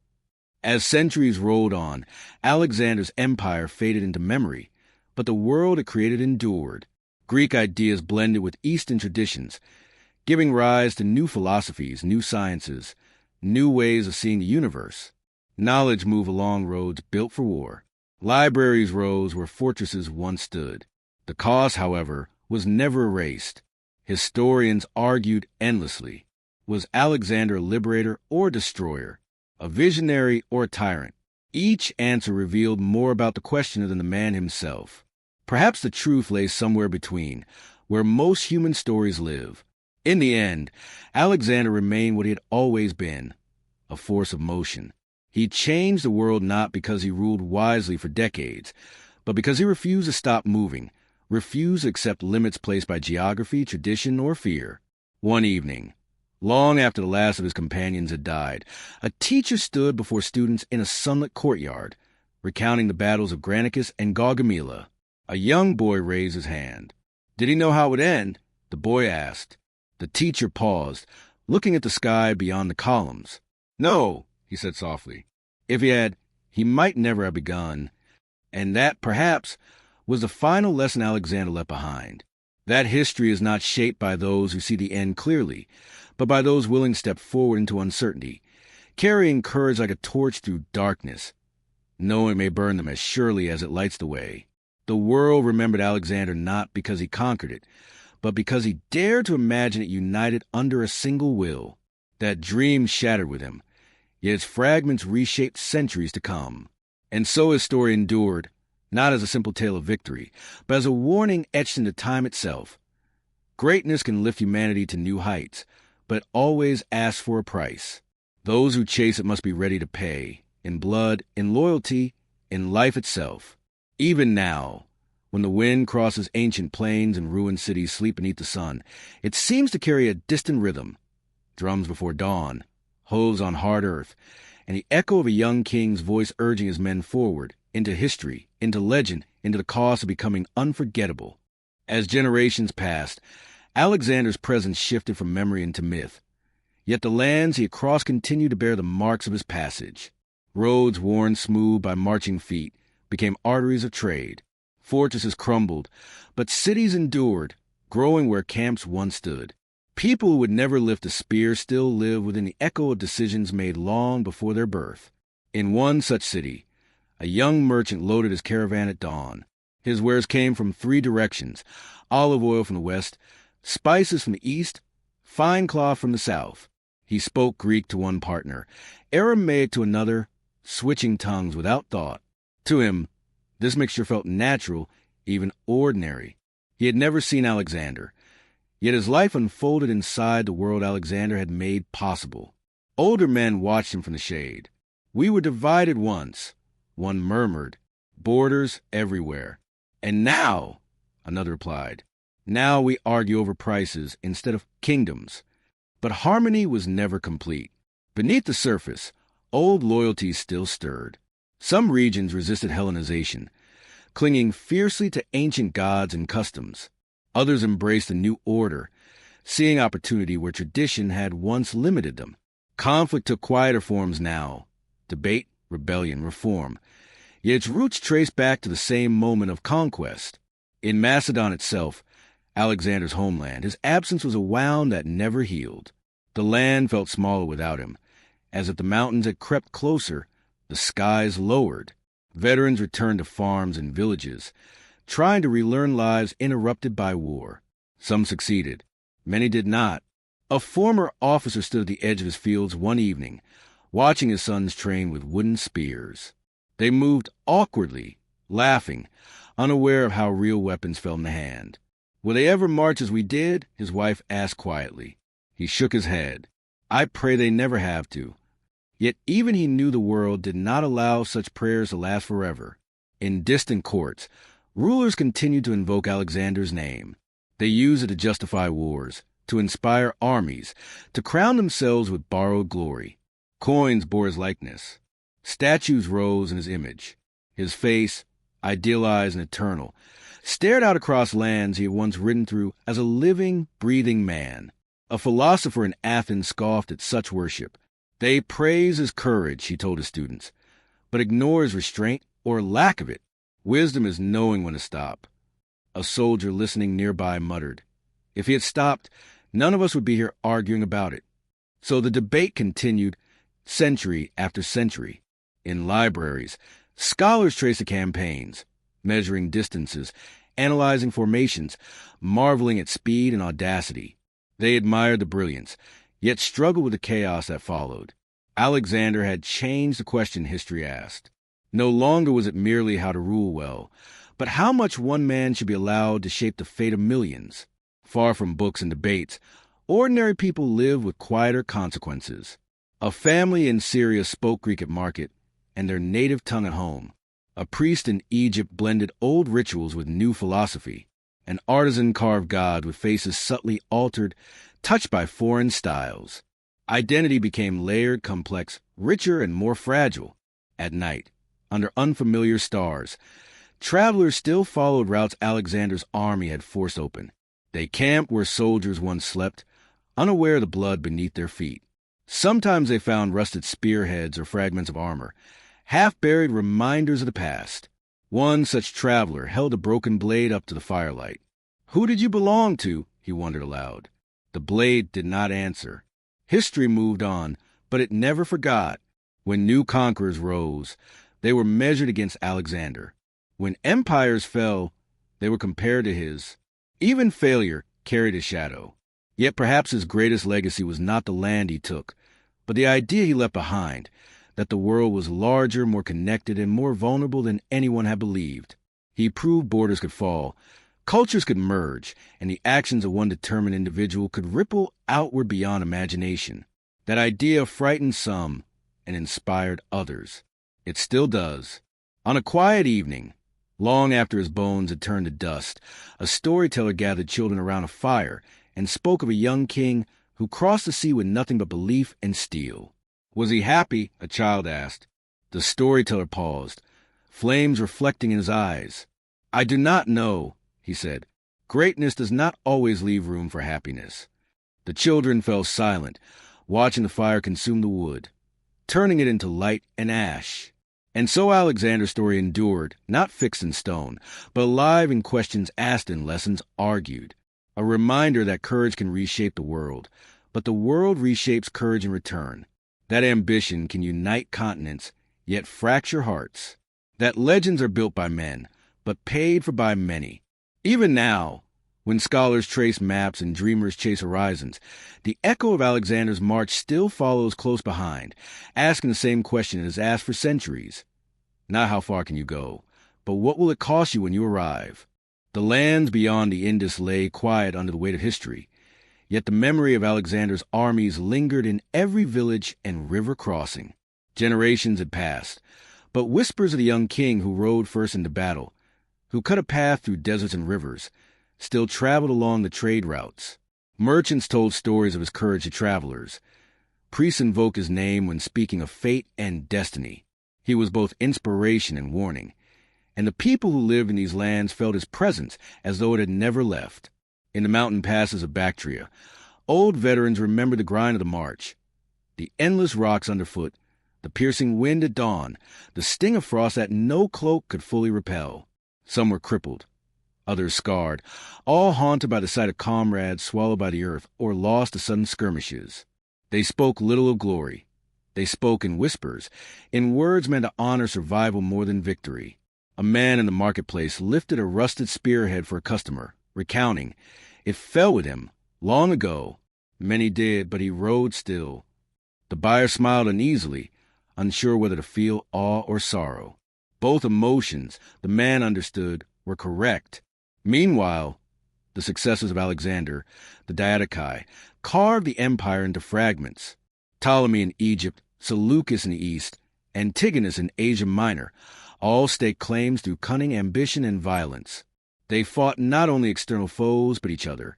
As centuries rolled on, Alexander's empire faded into memory, but the world it created endured. Greek ideas blended with Eastern traditions, giving rise to new philosophies, new sciences, new ways of seeing the universe. Knowledge moved along roads built for war. Libraries rose where fortresses once stood. The cost, however, was never erased. Historians argued endlessly. Was Alexander a liberator or destroyer, a visionary or a tyrant? Each answer revealed more about the questioner than the man himself. Perhaps the truth lay somewhere between, where most human stories live. In the end, Alexander remained what he had always been, a force of motion. He changed the world not because he ruled wisely for decades, but because he refused to stop moving, refused to accept limits placed by geography, tradition, or fear. One evening, long after the last of his companions had died, a teacher stood before students in a sunlit courtyard, recounting the battles of Granicus and Gaugamela. A young boy raised his hand. Did he know how it would end? The boy asked. The teacher paused, looking at the sky beyond the columns. "No," he said softly. If he had, he might never have begun. And that, perhaps, was the final lesson Alexander left behind. That history is not shaped by those who see the end clearly, but by those willing to step forward into uncertainty, carrying courage like a torch through darkness, knowing it may burn them as surely as it lights the way. The world remembered Alexander not because he conquered it, but because he dared to imagine it united under a single will. That dream shattered with him, yet its fragments reshaped centuries to come. And so his story endured, not as a simple tale of victory, but as a warning etched into time itself. Greatness can lift humanity to new heights, but it always asks for a price. Those who chase it must be ready to pay, in blood, in loyalty, in life itself. Even now, when the wind crosses ancient plains and ruined cities sleep beneath the sun, it seems to carry a distant rhythm. Drums before dawn, hooves on hard earth, and the echo of a young king's voice urging his men forward, into history, into legend, into the cause of becoming unforgettable. As generations passed, Alexander's presence shifted from memory into myth. Yet the lands he had crossed continued to bear the marks of his passage. Roads worn smooth by marching feet became arteries of trade. Fortresses crumbled, but cities endured, growing where camps once stood. People who would never lift a spear still live within the echo of decisions made long before their birth. In one such city, a young merchant loaded his caravan at dawn. His wares came from 3 directions: olive oil from the west, spices from the east, fine cloth from the south. He spoke Greek to one partner, Aramaic to another, switching tongues without thought. To him, this mixture felt natural, even ordinary. He had never seen Alexander, yet his life unfolded inside the world Alexander had made possible. Older men watched him from the shade. "We were divided once," one murmured, "borders everywhere." "And now," another replied, "now we argue over prices instead of kingdoms." But harmony was never complete. Beneath the surface, old loyalties still stirred. Some regions resisted Hellenization, clinging fiercely to ancient gods and customs. Others embraced a new order, seeing opportunity where tradition had once limited them. Conflict took quieter forms now: debate, rebellion, reform. Yet its roots traced back to the same moment of conquest. In Macedon itself, Alexander's homeland, his absence was a wound that never healed. The land felt smaller without him. As if the mountains had crept closer, the skies lowered. Veterans returned to farms and villages, trying to relearn lives interrupted by war. Some succeeded. Many did not. A former officer stood at the edge of his fields one evening, watching his sons train with wooden spears. They moved awkwardly, laughing, unaware of how real weapons fell in the hand. "Will they ever march as we did?" his wife asked quietly. He shook his head. "I pray they never have to." Yet even he knew the world did not allow such prayers to last forever. In distant courts, rulers continued to invoke Alexander's name. They used it to justify wars, to inspire armies, to crown themselves with borrowed glory. Coins bore his likeness. Statues rose in his image. His face, idealized and eternal, stared out across lands he had once ridden through as a living, breathing man. A philosopher in Athens scoffed at such worship. "They praise his courage," he told his students, "but ignore his restraint or lack of it. Wisdom is knowing when to stop." A soldier listening nearby muttered, "If he had stopped, none of us would be here arguing about it." So the debate continued, century after century. In libraries, scholars traced the campaigns, measuring distances, analyzing formations, marveling at speed and audacity. They admired the brilliance, yet struggled with the chaos that followed. Alexander had changed the question history asked. No longer was it merely how to rule well, but how much one man should be allowed to shape the fate of millions. Far from books and debates, ordinary people lived with quieter consequences. A family in Syria spoke Greek at market, and their native tongue at home. A priest in Egypt blended old rituals with new philosophy. An artisan carved God with faces subtly altered, touched by foreign styles. Identity became layered, complex, richer, and more fragile. At night, under unfamiliar stars, travelers still followed routes Alexander's army had forced open. They camped where soldiers once slept, unaware of the blood beneath their feet. Sometimes they found rusted spearheads or fragments of armor, half-buried reminders of the past. One such traveler held a broken blade up to the firelight. "Who did you belong to?" he wondered aloud. The blade did not answer. History moved on, but it never forgot. When new conquerors rose, they were measured against Alexander. When empires fell, they were compared to his. Even failure carried a shadow. Yet perhaps his greatest legacy was not the land he took, but the idea he left behind, that the world was larger, more connected, and more vulnerable than anyone had believed. He proved borders could fall, cultures could merge, and the actions of one determined individual could ripple outward beyond imagination. That idea frightened some and inspired others. It still does. On a quiet evening, long after his bones had turned to dust, a storyteller gathered children around a fire and spoke of a young king who crossed the sea with nothing but belief and steel. Was he happy? A child asked. The storyteller paused, flames reflecting in his eyes. "I do not know," he said. "Greatness does not always leave room for happiness." The children fell silent, watching the fire consume the wood, turning it into light and ash. And so Alexander's story endured, not fixed in stone, but alive in questions asked and lessons argued. A reminder that courage can reshape the world, but the world reshapes courage in return. That ambition can unite continents, yet fracture hearts. That legends are built by men, but paid for by many. Even now, when scholars trace maps and dreamers chase horizons, the echo of Alexander's march still follows close behind, asking the same question it has asked for centuries. Not how far can you go, but what will it cost you when you arrive? The lands beyond the Indus lay quiet under the weight of history, yet the memory of Alexander's armies lingered in every village and river crossing. Generations had passed, but whispers of the young king who rode first into battle, who cut a path through deserts and rivers, still traveled along the trade routes. Merchants told stories of his courage to travelers. Priests invoked his name when speaking of fate and destiny. He was both inspiration and warning, and the people who lived in these lands felt his presence as though it had never left. In the mountain passes of Bactria, old veterans remembered the grind of the march, the endless rocks underfoot, the piercing wind at dawn, the sting of frost that no cloak could fully repel. Some were crippled, others scarred, all haunted by the sight of comrades swallowed by the earth or lost to sudden skirmishes. They spoke little of glory. They spoke in whispers, in words meant to honor survival more than victory. A man in the marketplace lifted a rusted spearhead for a customer, recounting, "It fell with him, long ago. Many did, but he rode still." The buyer smiled uneasily, unsure whether to feel awe or sorrow. Both emotions, the man understood, were correct. Meanwhile, the successors of Alexander, the Diadochi, carved the empire into fragments. Ptolemy in Egypt, Seleucus in the east, Antigonus in Asia Minor, all staked claims through cunning, ambition, and violence. They fought not only external foes, but each other,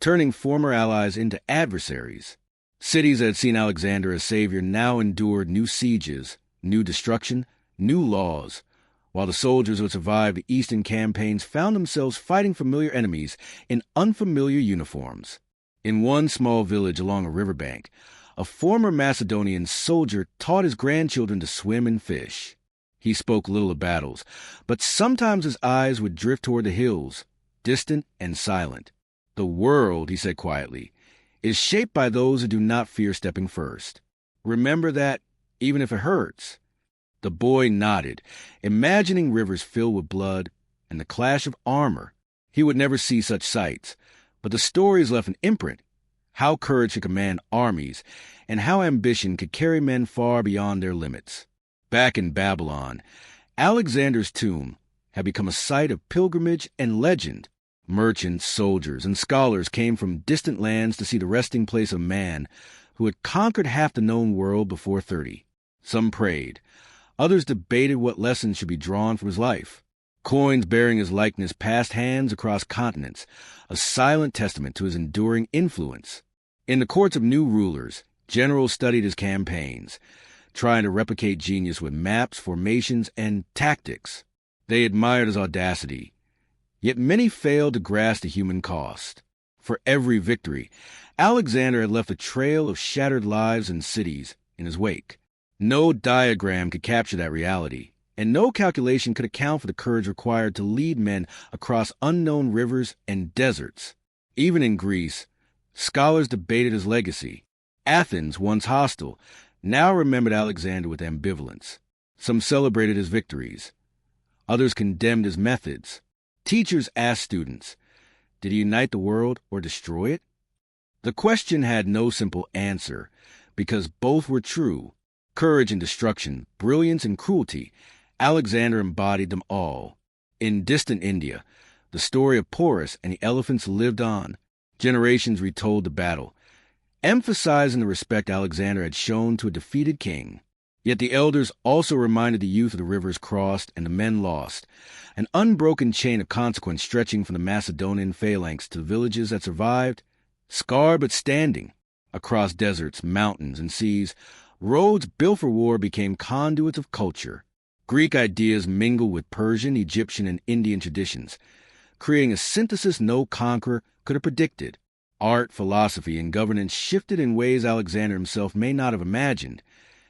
turning former allies into adversaries. Cities that had seen Alexander as savior now endured new sieges, new destruction, new laws, while the soldiers who had survived the eastern campaigns found themselves fighting familiar enemies in unfamiliar uniforms. In one small village along a riverbank, a former Macedonian soldier taught his grandchildren to swim and fish. He spoke little of battles, but sometimes his eyes would drift toward the hills, distant and silent. "The world," he said quietly, "is shaped by those who do not fear stepping first. Remember that, even if it hurts." The boy nodded, imagining rivers filled with blood and the clash of armor. He would never see such sights, but the stories left an imprint, how courage could command armies, and how ambition could carry men far beyond their limits. Back in Babylon, Alexander's tomb had become a site of pilgrimage and legend. Merchants, soldiers, and scholars came from distant lands to see the resting place of man who had conquered half the known world before 30. Some prayed. Others debated what lessons should be drawn from his life. Coins bearing his likeness passed hands across continents, a silent testament to his enduring influence. In the courts of new rulers, generals studied his campaigns, trying to replicate genius with maps, formations, and tactics. They admired his audacity, yet many failed to grasp the human cost. For every victory, Alexander had left a trail of shattered lives and cities in his wake. No diagram could capture that reality, and no calculation could account for the courage required to lead men across unknown rivers and deserts. Even in Greece, scholars debated his legacy. Athens, once hostile, now remembered Alexander with ambivalence. Some celebrated his victories. Others condemned his methods. Teachers asked students, did he unite the world or destroy it? The question had no simple answer, because both were true. Courage and destruction, brilliance and cruelty, Alexander embodied them all. In distant India, the story of Porus and the elephants lived on. Generations retold the battle, emphasizing the respect Alexander had shown to a defeated king. Yet the elders also reminded the youth of the rivers crossed and the men lost, an unbroken chain of consequence stretching from the Macedonian phalanx to the villages that survived, scarred but standing. Across deserts, mountains, and seas, roads built for war became conduits of culture. Greek ideas mingled with Persian, Egyptian, and Indian traditions, creating a synthesis no conqueror could have predicted. Art, philosophy, and governance shifted in ways Alexander himself may not have imagined,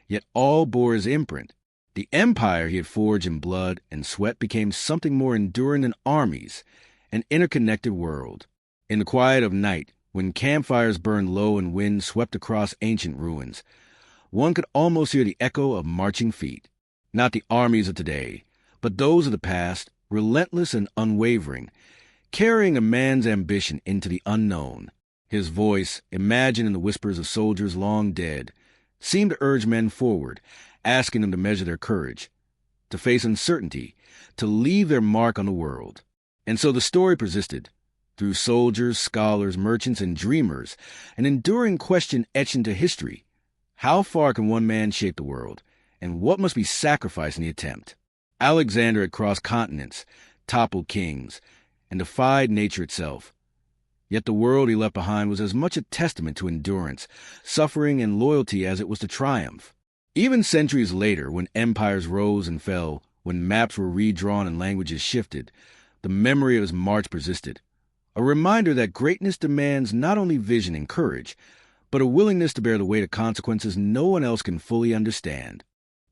yet all bore his imprint. The empire he had forged in blood and sweat became something more enduring than armies, an interconnected world. In the quiet of night, when campfires burned low and wind swept across ancient ruins, one could almost hear the echo of marching feet. Not the armies of today, but those of the past, relentless and unwavering, carrying a man's ambition into the unknown. His voice, imagined in the whispers of soldiers long dead, seemed to urge men forward, asking them to measure their courage, to face uncertainty, to leave their mark on the world. And so the story persisted. Through soldiers, scholars, merchants, and dreamers, an enduring question etched into history. How far can one man shape the world, and what must be sacrificed in the attempt? Alexander had crossed continents, toppled kings, and defied nature itself. Yet the world he left behind was as much a testament to endurance, suffering, and loyalty as it was to triumph. Even centuries later, when empires rose and fell, when maps were redrawn and languages shifted, the memory of his march persisted. A reminder that greatness demands not only vision and courage, but a willingness to bear the weight of consequences no one else can fully understand.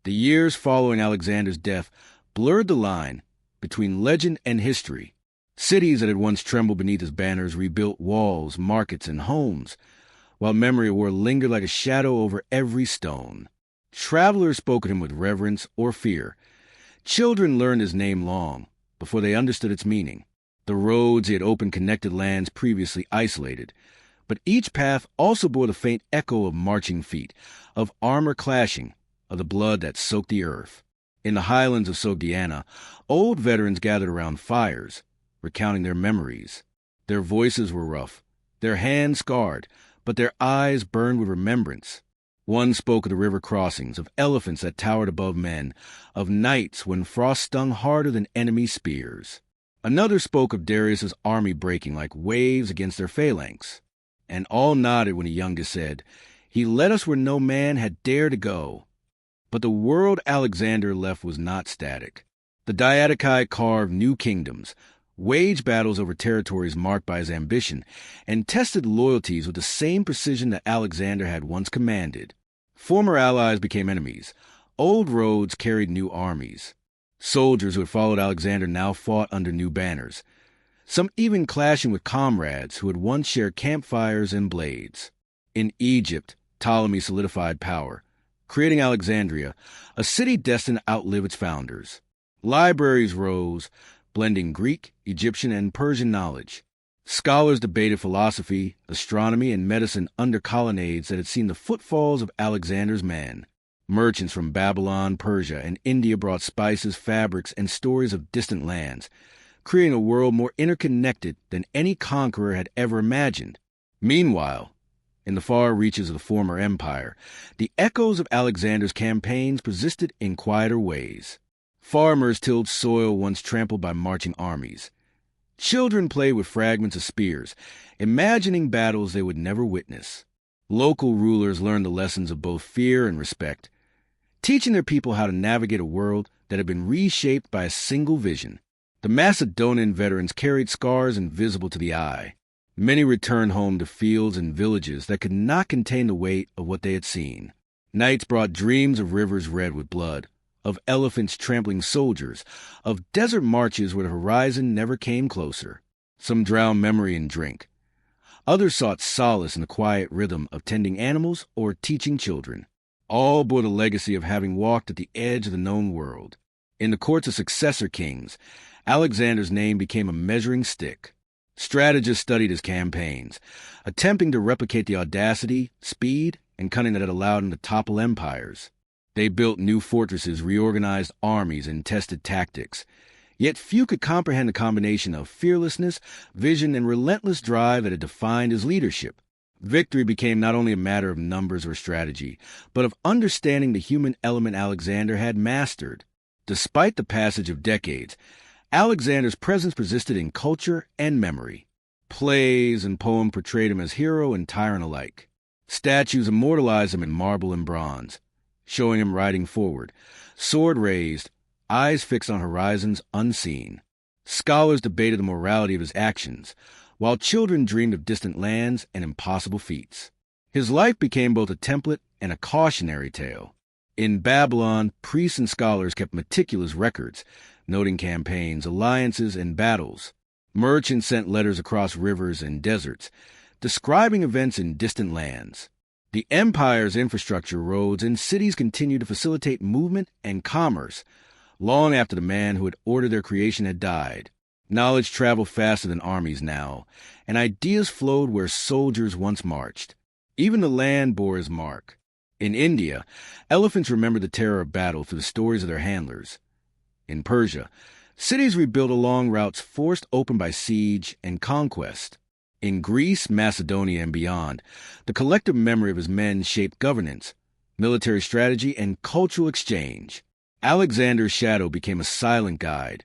The years following Alexander's death blurred the line between legend and history. Cities that had once trembled beneath his banners rebuilt walls, markets, and homes, while memory of war lingered like a shadow over every stone. Travelers spoke of him with reverence or fear. Children learned his name long before they understood its meaning. The roads he had opened connected lands previously isolated, but each path also bore the faint echo of marching feet, of armor clashing, of the blood that soaked the earth. In the highlands of Sogdiana, old veterans gathered around fires, recounting their memories. Their voices were rough, their hands scarred, but their eyes burned with remembrance. One spoke of the river crossings, of elephants that towered above men, of nights when frost stung harder than enemy spears. Another spoke of Darius's army breaking like waves against their phalanx. And all nodded when the youngest said, "He led us where no man had dared to go." But the world Alexander left was not static. The Diadochi carved new kingdoms, waged battles over territories marked by his ambition, and tested loyalties with the same precision that Alexander had once commanded. Former allies became enemies. Old roads carried new armies. Soldiers who had followed Alexander now fought under new banners, some even clashing with comrades who had once shared campfires and blades. In Egypt, Ptolemy solidified power, creating Alexandria, a city destined to outlive its founders. Libraries rose, blending Greek, Egyptian, and Persian knowledge. Scholars debated philosophy, astronomy, and medicine under colonnades that had seen the footfalls of Alexander's men. Merchants from Babylon, Persia, and India brought spices, fabrics, and stories of distant lands, creating a world more interconnected than any conqueror had ever imagined. Meanwhile, in the far reaches of the former empire, the echoes of Alexander's campaigns persisted in quieter ways. Farmers tilled soil once trampled by marching armies. Children played with fragments of spears, imagining battles they would never witness. Local rulers learned the lessons of both fear and respect, teaching their people how to navigate a world that had been reshaped by a single vision. The Macedonian veterans carried scars invisible to the eye, Many returned home to fields and villages that could not contain the weight of what they had seen. Nights brought dreams of rivers red with blood, of elephants trampling soldiers, of desert marches where the horizon never came closer. Some drowned memory in drink. Others sought solace in the quiet rhythm of tending animals or teaching children. All bore the legacy of having walked at the edge of the known world. In the courts of successor kings, Alexander's name became a measuring stick. Strategists studied his campaigns, attempting to replicate the audacity, speed, and cunning that had allowed him to topple empires. They built new fortresses, reorganized armies, and tested tactics. Yet few could comprehend the combination of fearlessness, vision, and relentless drive that had defined his leadership. Victory became not only a matter of numbers or strategy, but of understanding the human element Alexander had mastered. Despite the passage of decades, Alexander's presence persisted in culture and memory. Plays and poems portrayed him as hero and tyrant alike. Statues immortalized him in marble and bronze, showing him riding forward, sword raised, eyes fixed on horizons unseen. Scholars debated the morality of his actions, while children dreamed of distant lands and impossible feats. His life became both a template and a cautionary tale. In Babylon, priests and scholars kept meticulous records, noting campaigns, alliances, and battles. Merchants sent letters across rivers and deserts, describing events in distant lands. The empire's infrastructure, roads, and cities continued to facilitate movement and commerce, long after the man who had ordered their creation had died. Knowledge traveled faster than armies now, and ideas flowed where soldiers once marched. Even the land bore his mark. In India, elephants remembered the terror of battle through the stories of their handlers. In Persia, cities rebuilt along routes forced open by siege and conquest. In Greece, Macedonia, and beyond, the collective memory of his men shaped governance, military strategy, and cultural exchange. Alexander's shadow became a silent guide,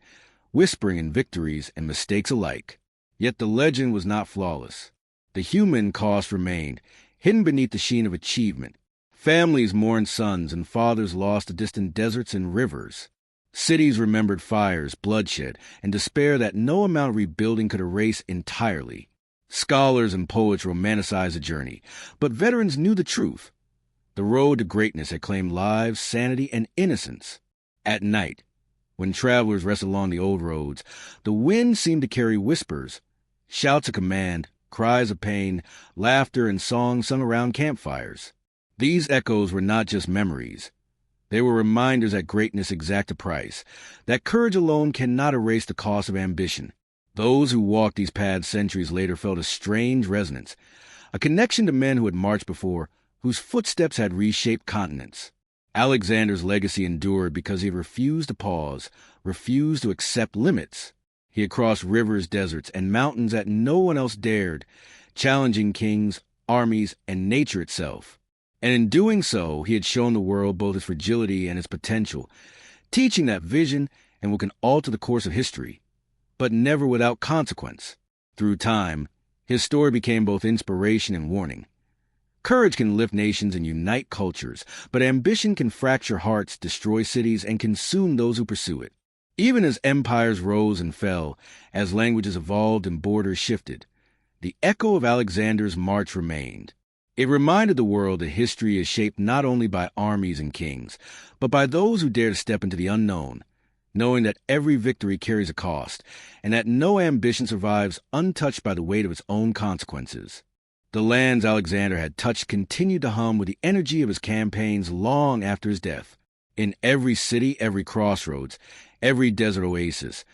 whispering in victories and mistakes alike. Yet the legend was not flawless. The human cost remained, hidden beneath the sheen of achievement. Families mourned sons and fathers lost to distant deserts and rivers. Cities remembered fires, bloodshed, and despair that no amount of rebuilding could erase entirely. Scholars and poets romanticized the journey, but veterans knew the truth. The road to greatness had claimed lives, sanity, and innocence. At night, when travelers rested along the old roads, the wind seemed to carry whispers, shouts of command, cries of pain, laughter, and songs sung around campfires. These echoes were not just memories. They were reminders that greatness exacts a price, that courage alone cannot erase the cost of ambition. Those who walked these paths centuries later felt a strange resonance, a connection to men who had marched before, whose footsteps had reshaped continents. Alexander's legacy endured because he refused to pause, refused to accept limits. He had crossed rivers, deserts, and mountains that no one else dared, challenging kings, armies, and nature itself. And in doing so, he had shown the world both its fragility and its potential, teaching that vision and what can alter the course of history, but never without consequence. Through time, his story became both inspiration and warning. Courage can lift nations and unite cultures, but ambition can fracture hearts, destroy cities, and consume those who pursue it. Even as empires rose and fell, as languages evolved and borders shifted, the echo of Alexander's march remained. It reminded the world that history is shaped not only by armies and kings, but by those who dare to step into the unknown, knowing that every victory carries a cost, and that no ambition survives untouched by the weight of its own consequences. The lands Alexander had touched continued to hum with the energy of his campaigns long after his death. In every city, every crossroads, every desert oasis,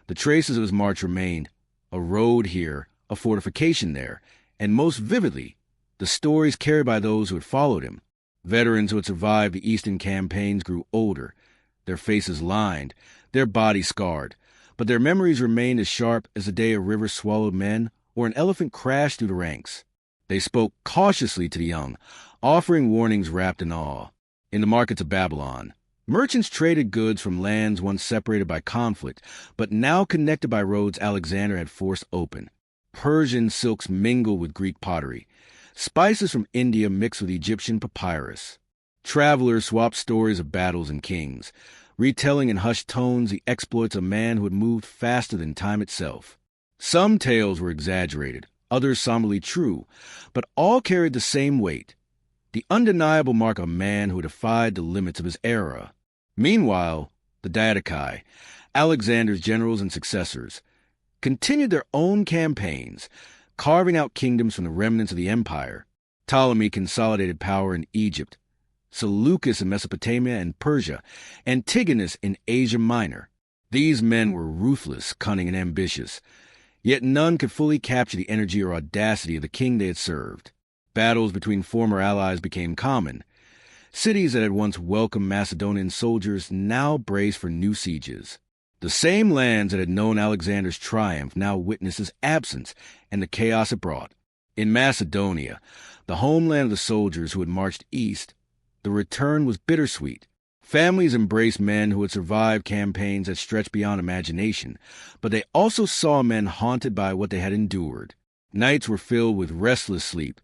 the traces of his march remained, a road here, a fortification there, and most vividly, the stories carried by those who had followed him. Veterans who had survived the Eastern campaigns grew older, their faces lined, their bodies scarred, but their memories remained as sharp as the day a river swallowed men or an elephant crashed through the ranks. They spoke cautiously to the young, offering warnings wrapped in awe. In the markets of Babylon, merchants traded goods from lands once separated by conflict, but now connected by roads Alexander had forced open. Persian silks mingled with Greek pottery. Spices from India mixed with Egyptian papyrus. Travelers swapped stories of battles and kings, retelling in hushed tones the exploits of man who had moved faster than time itself. Some tales were exaggerated, others somberly true, but all carried the same weight, the undeniable mark of a man who defied the limits of his era. Meanwhile, the Diadochi, Alexander's generals and successors, continued their own campaigns, carving out kingdoms from the remnants of the empire. Ptolemy consolidated power in Egypt, Seleucus in Mesopotamia and Persia, Antigonus in Asia Minor. These men were ruthless, cunning, and ambitious, yet none could fully capture the energy or audacity of the king they had served. Battles between former allies became common. Cities that had once welcomed Macedonian soldiers now braced for new sieges. The same lands that had known Alexander's triumph now witnessed his absence and the chaos it brought. In Macedonia, the homeland of the soldiers who had marched east, the return was bittersweet. Families embraced men who had survived campaigns that stretched beyond imagination, but they also saw men haunted by what they had endured. Nights were filled with restless sleep,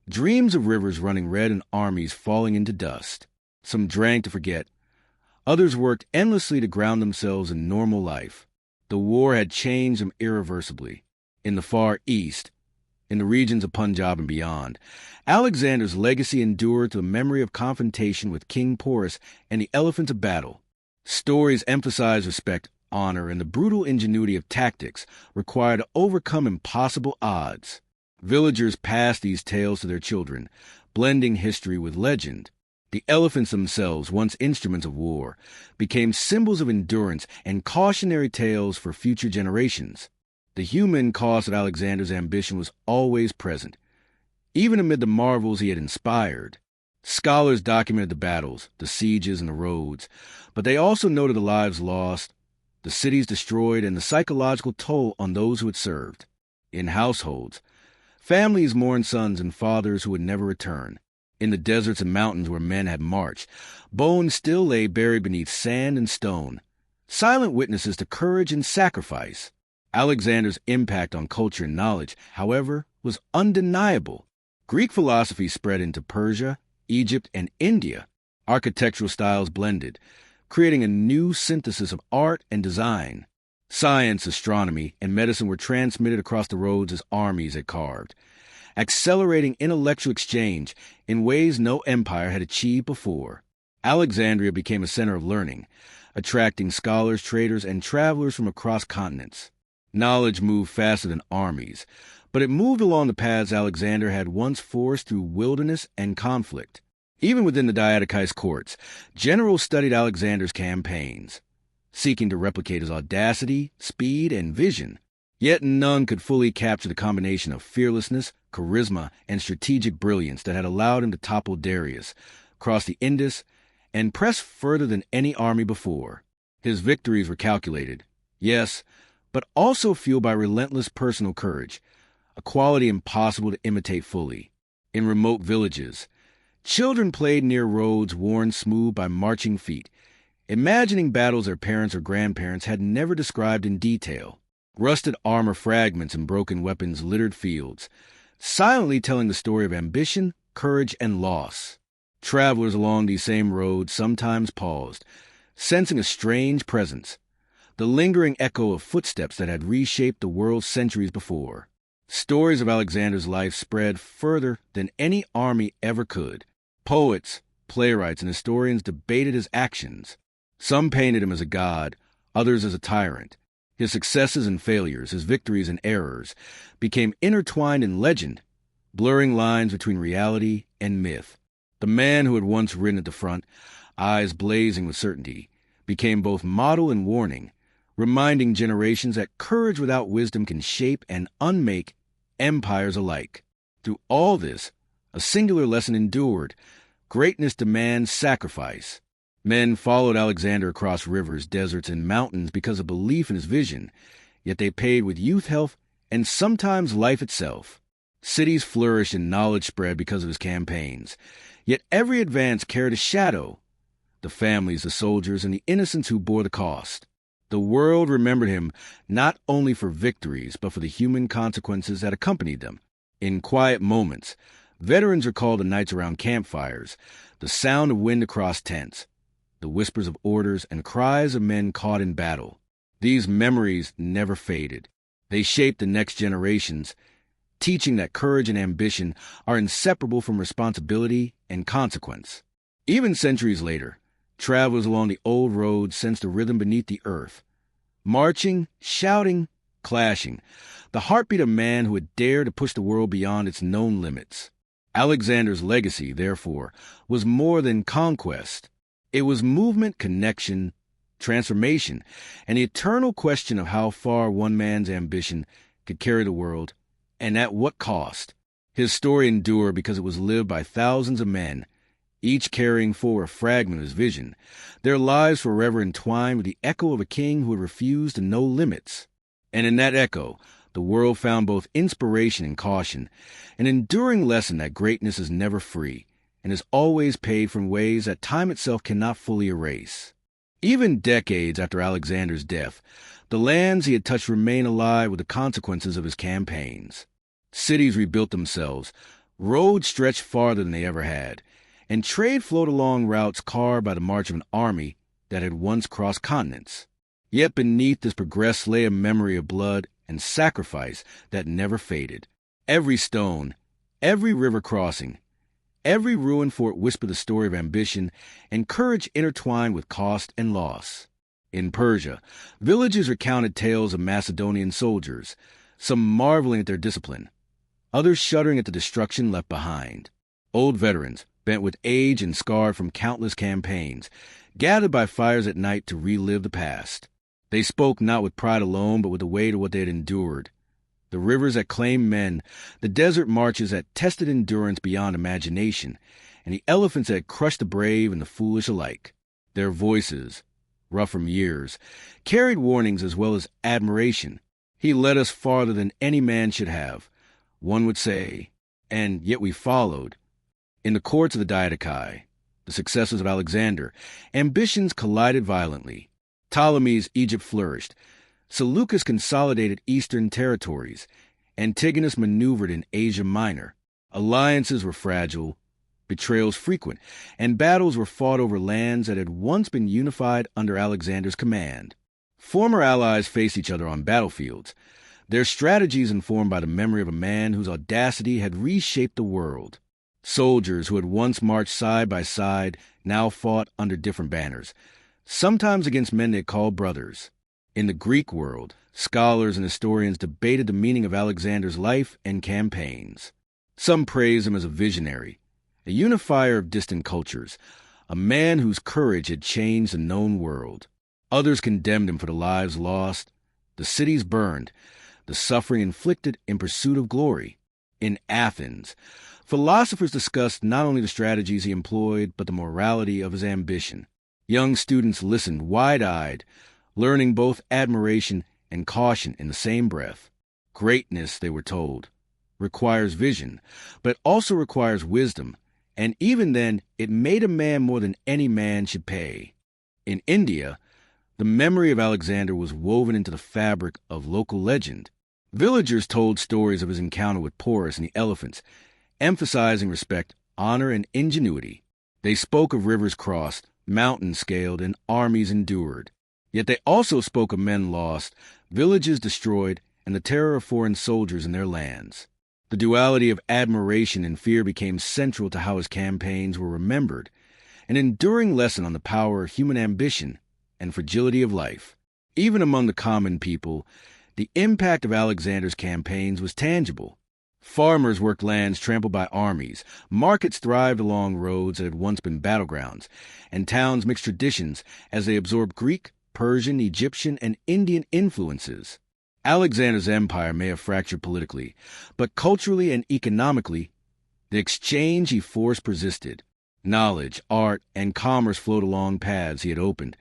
dreams of rivers running red and armies falling into dust. Some drank to forget. Others worked endlessly to ground themselves in normal life. The war had changed them irreversibly. In the Far East, in the regions of Punjab and beyond, Alexander's legacy endured to the memory of confrontation with King Porus and the elephants of battle. Stories emphasized respect, honor, and the brutal ingenuity of tactics required to overcome impossible odds. Villagers passed these tales to their children, blending history with legend. The elephants themselves, once instruments of war, became symbols of endurance and cautionary tales for future generations. The human cost of Alexander's ambition was always present, even amid the marvels he had inspired. Scholars documented the battles, the sieges, and the roads, but they also noted the lives lost, the cities destroyed, and the psychological toll on those who had served. In households, families mourned sons and fathers who would never return. In the deserts and mountains where men had marched, bones still lay buried beneath sand and stone, silent witnesses to courage and sacrifice. Alexander's impact on culture and knowledge, however, was undeniable. Greek philosophy spread into Persia, Egypt, and India. Architectural styles blended, creating a new synthesis of art and design. Science, astronomy, and medicine were transmitted across the roads as armies had carved, accelerating intellectual exchange in ways no empire had achieved before. Alexandria became a center of learning, attracting scholars, traders, and travelers from across continents. Knowledge moved faster than armies, but it moved along the paths Alexander had once forced through wilderness and conflict. Even within the Diadochi's courts, generals studied Alexander's campaigns, seeking to replicate his audacity, speed, and vision. Yet none could fully capture the combination of fearlessness, charisma, and strategic brilliance that had allowed him to topple Darius, cross the Indus, and press further than any army before. His victories were calculated, yes, but also fueled by relentless personal courage, a quality impossible to imitate fully. In remote villages, children played near roads worn smooth by marching feet, imagining battles their parents or grandparents had never described in detail. Rusted armor fragments and broken weapons littered fields, silently telling the story of ambition, courage, and loss. Travelers along these same roads sometimes paused, sensing a strange presence, the lingering echo of footsteps that had reshaped the world centuries before. Stories of Alexander's life spread further than any army ever could. Poets, playwrights, and historians debated his actions. Some painted him as a god, others as a tyrant. His successes and failures, his victories and errors, became intertwined in legend, blurring lines between reality and myth. The man who had once ridden at the front, eyes blazing with certainty, became both model and warning, reminding generations that courage without wisdom can shape and unmake empires alike. Through all this, a singular lesson endured: greatness demands sacrifice. Men followed Alexander across rivers, deserts, and mountains because of belief in his vision, yet they paid with youth, health, and sometimes life itself. Cities flourished and knowledge spread because of his campaigns, yet every advance carried a shadow: the families, the soldiers, and the innocents who bore the cost. The world remembered him not only for victories, but for the human consequences that accompanied them. In quiet moments, veterans recalled the nights around campfires, the sound of wind across tents, the whispers of orders and cries of men caught in battle. These memories never faded. They shaped the next generations, teaching that courage and ambition are inseparable from responsibility and consequence. Even centuries later, travelers along the old road sensed the rhythm beneath the earth. Marching, shouting, clashing, the heartbeat of man who had dared to push the world beyond its known limits. Alexander's legacy, therefore, was more than conquest. It was movement, connection, transformation, and the eternal question of how far one man's ambition could carry the world, and at what cost. His story endured because it was lived by thousands of men, each carrying forward a fragment of his vision, their lives forever entwined with the echo of a king who had refused to know limits. And in that echo, the world found both inspiration and caution, an enduring lesson that greatness is never free and is always paid for in ways that time itself cannot fully erase. Even decades after Alexander's death, the lands he had touched remain alive with the consequences of his campaigns. Cities rebuilt themselves, roads stretched farther than they ever had, and trade flowed along routes carved by the march of an army that had once crossed continents. Yet beneath this progress lay a memory of blood and sacrifice that never faded. Every stone, every river crossing, every ruined fort whispered the story of ambition and courage intertwined with cost and loss. In Persia, villages recounted tales of Macedonian soldiers, some marveling at their discipline, others shuddering at the destruction left behind. Old veterans, bent with age and scarred from countless campaigns, gathered by fires at night to relive the past. They spoke not with pride alone, but with the weight of what they had endured. The rivers that claimed men, the desert marches that tested endurance beyond imagination, and the elephants that had crushed the brave and the foolish alike. Their voices, rough from years, carried warnings as well as admiration. He led us farther than any man should have, one would say, and yet we followed. In the courts of the Diadochi, the successors of Alexander, ambitions collided violently. Ptolemy's Egypt flourished. Seleucus consolidated eastern territories. Antigonus maneuvered in Asia Minor. Alliances were fragile, betrayals frequent, and battles were fought over lands that had once been unified under Alexander's command. Former allies faced each other on battlefields, their strategies informed by the memory of a man whose audacity had reshaped the world. Soldiers who had once marched side by side now fought under different banners, sometimes against men they called brothers. In the Greek world, scholars and historians debated the meaning of Alexander's life and campaigns. Some praised him as a visionary, a unifier of distant cultures, a man whose courage had changed the known world. Others condemned him for the lives lost, the cities burned, the suffering inflicted in pursuit of glory. In Athens, philosophers discussed not only the strategies he employed, but the morality of his ambition. Young students listened wide-eyed, learning both admiration and caution in the same breath. Greatness, they were told, requires vision, but also requires wisdom, and even then, it made a man more than any man should pay. In India, the memory of Alexander was woven into the fabric of local legend. Villagers told stories of his encounter with Porus and the elephants, emphasizing respect, honor, and ingenuity. They spoke of rivers crossed, mountains scaled, and armies endured. Yet they also spoke of men lost, villages destroyed, and the terror of foreign soldiers in their lands. The duality of admiration and fear became central to how his campaigns were remembered, an enduring lesson on the power of human ambition and fragility of life. Even among the common people, the impact of Alexander's campaigns was tangible. Farmers worked lands trampled by armies, markets thrived along roads that had once been battlegrounds, and towns mixed traditions as they absorbed Greek, Persian, Egyptian, and Indian influences. Alexander's empire may have fractured politically, but culturally and economically, the exchange he forced persisted. Knowledge, art, and commerce flowed along paths he had opened,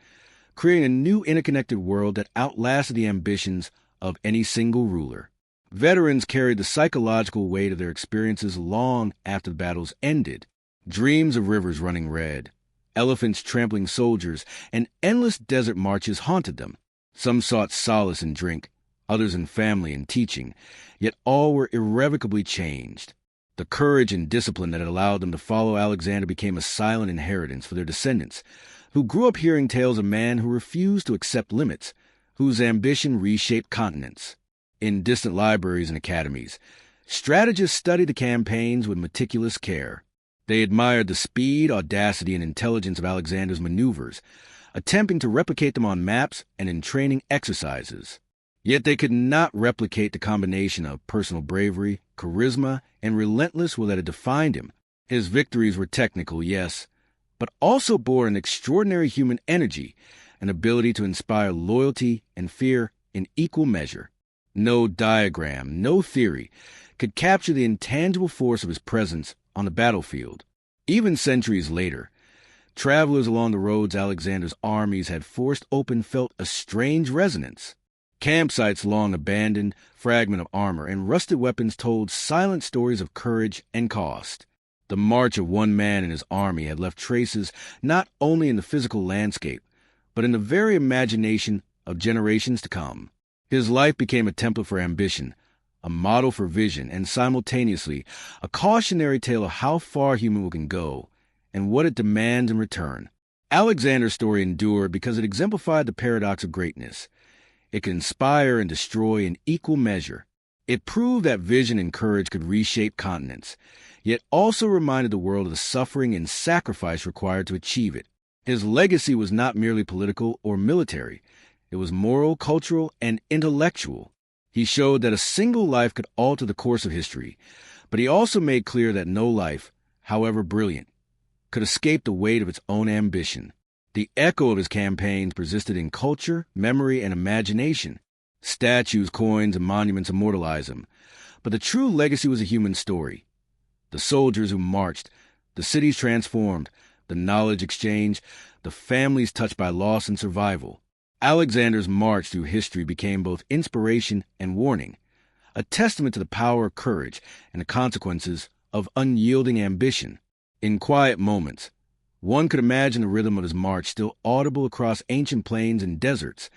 creating a new interconnected world that outlasted the ambitions of any single ruler. Veterans carried the psychological weight of their experiences long after the battles ended. Dreams of rivers running red, elephants trampling soldiers, and endless desert marches haunted them. Some sought solace in drink, others in family and teaching, yet all were irrevocably changed. The courage and discipline that had allowed them to follow Alexander became a silent inheritance for their descendants, who grew up hearing tales of man who refused to accept limits, whose ambition reshaped continents. In distant libraries and academies, Strategists studied the campaigns with meticulous care. They admired the speed, audacity, and intelligence of Alexander's maneuvers, attempting to replicate them on maps and in training exercises. Yet they could not replicate the combination of personal bravery, charisma, and relentless will that had defined him. His victories were technical, yes, but also bore an extraordinary human energy, an ability to inspire loyalty and fear in equal measure. No diagram, no theory, could capture the intangible force of his presence on the battlefield. Even centuries later, travelers along the roads Alexander's armies had forced open felt a strange resonance. Campsites long abandoned, fragment of armor, and rusted weapons told silent stories of courage and cost. The march of one man and his army had left traces not only in the physical landscape, but in the very imagination of generations to come. His life became a template for ambition, a model for vision, and simultaneously a cautionary tale of how far human will can go and what it demands in return. Alexander's story endured because it exemplified the paradox of greatness. It could inspire and destroy in equal measure. It proved that vision and courage could reshape continents, yet also reminded the world of the suffering and sacrifice required to achieve it. His legacy was not merely political or military. It was moral, cultural, and intellectual. He showed that a single life could alter the course of history, but he also made clear that no life, however brilliant, could escape the weight of its own ambition. The echo of his campaigns persisted in culture, memory, and imagination. Statues, coins, and monuments immortalize him. But the true legacy was a human story. The soldiers who marched, the cities transformed, the knowledge exchanged, the families touched by loss and survival. Alexander's march through history became both inspiration and warning, a testament to the power of courage and the consequences of unyielding ambition. In quiet moments, one could imagine the rhythm of his march still audible across ancient plains and deserts,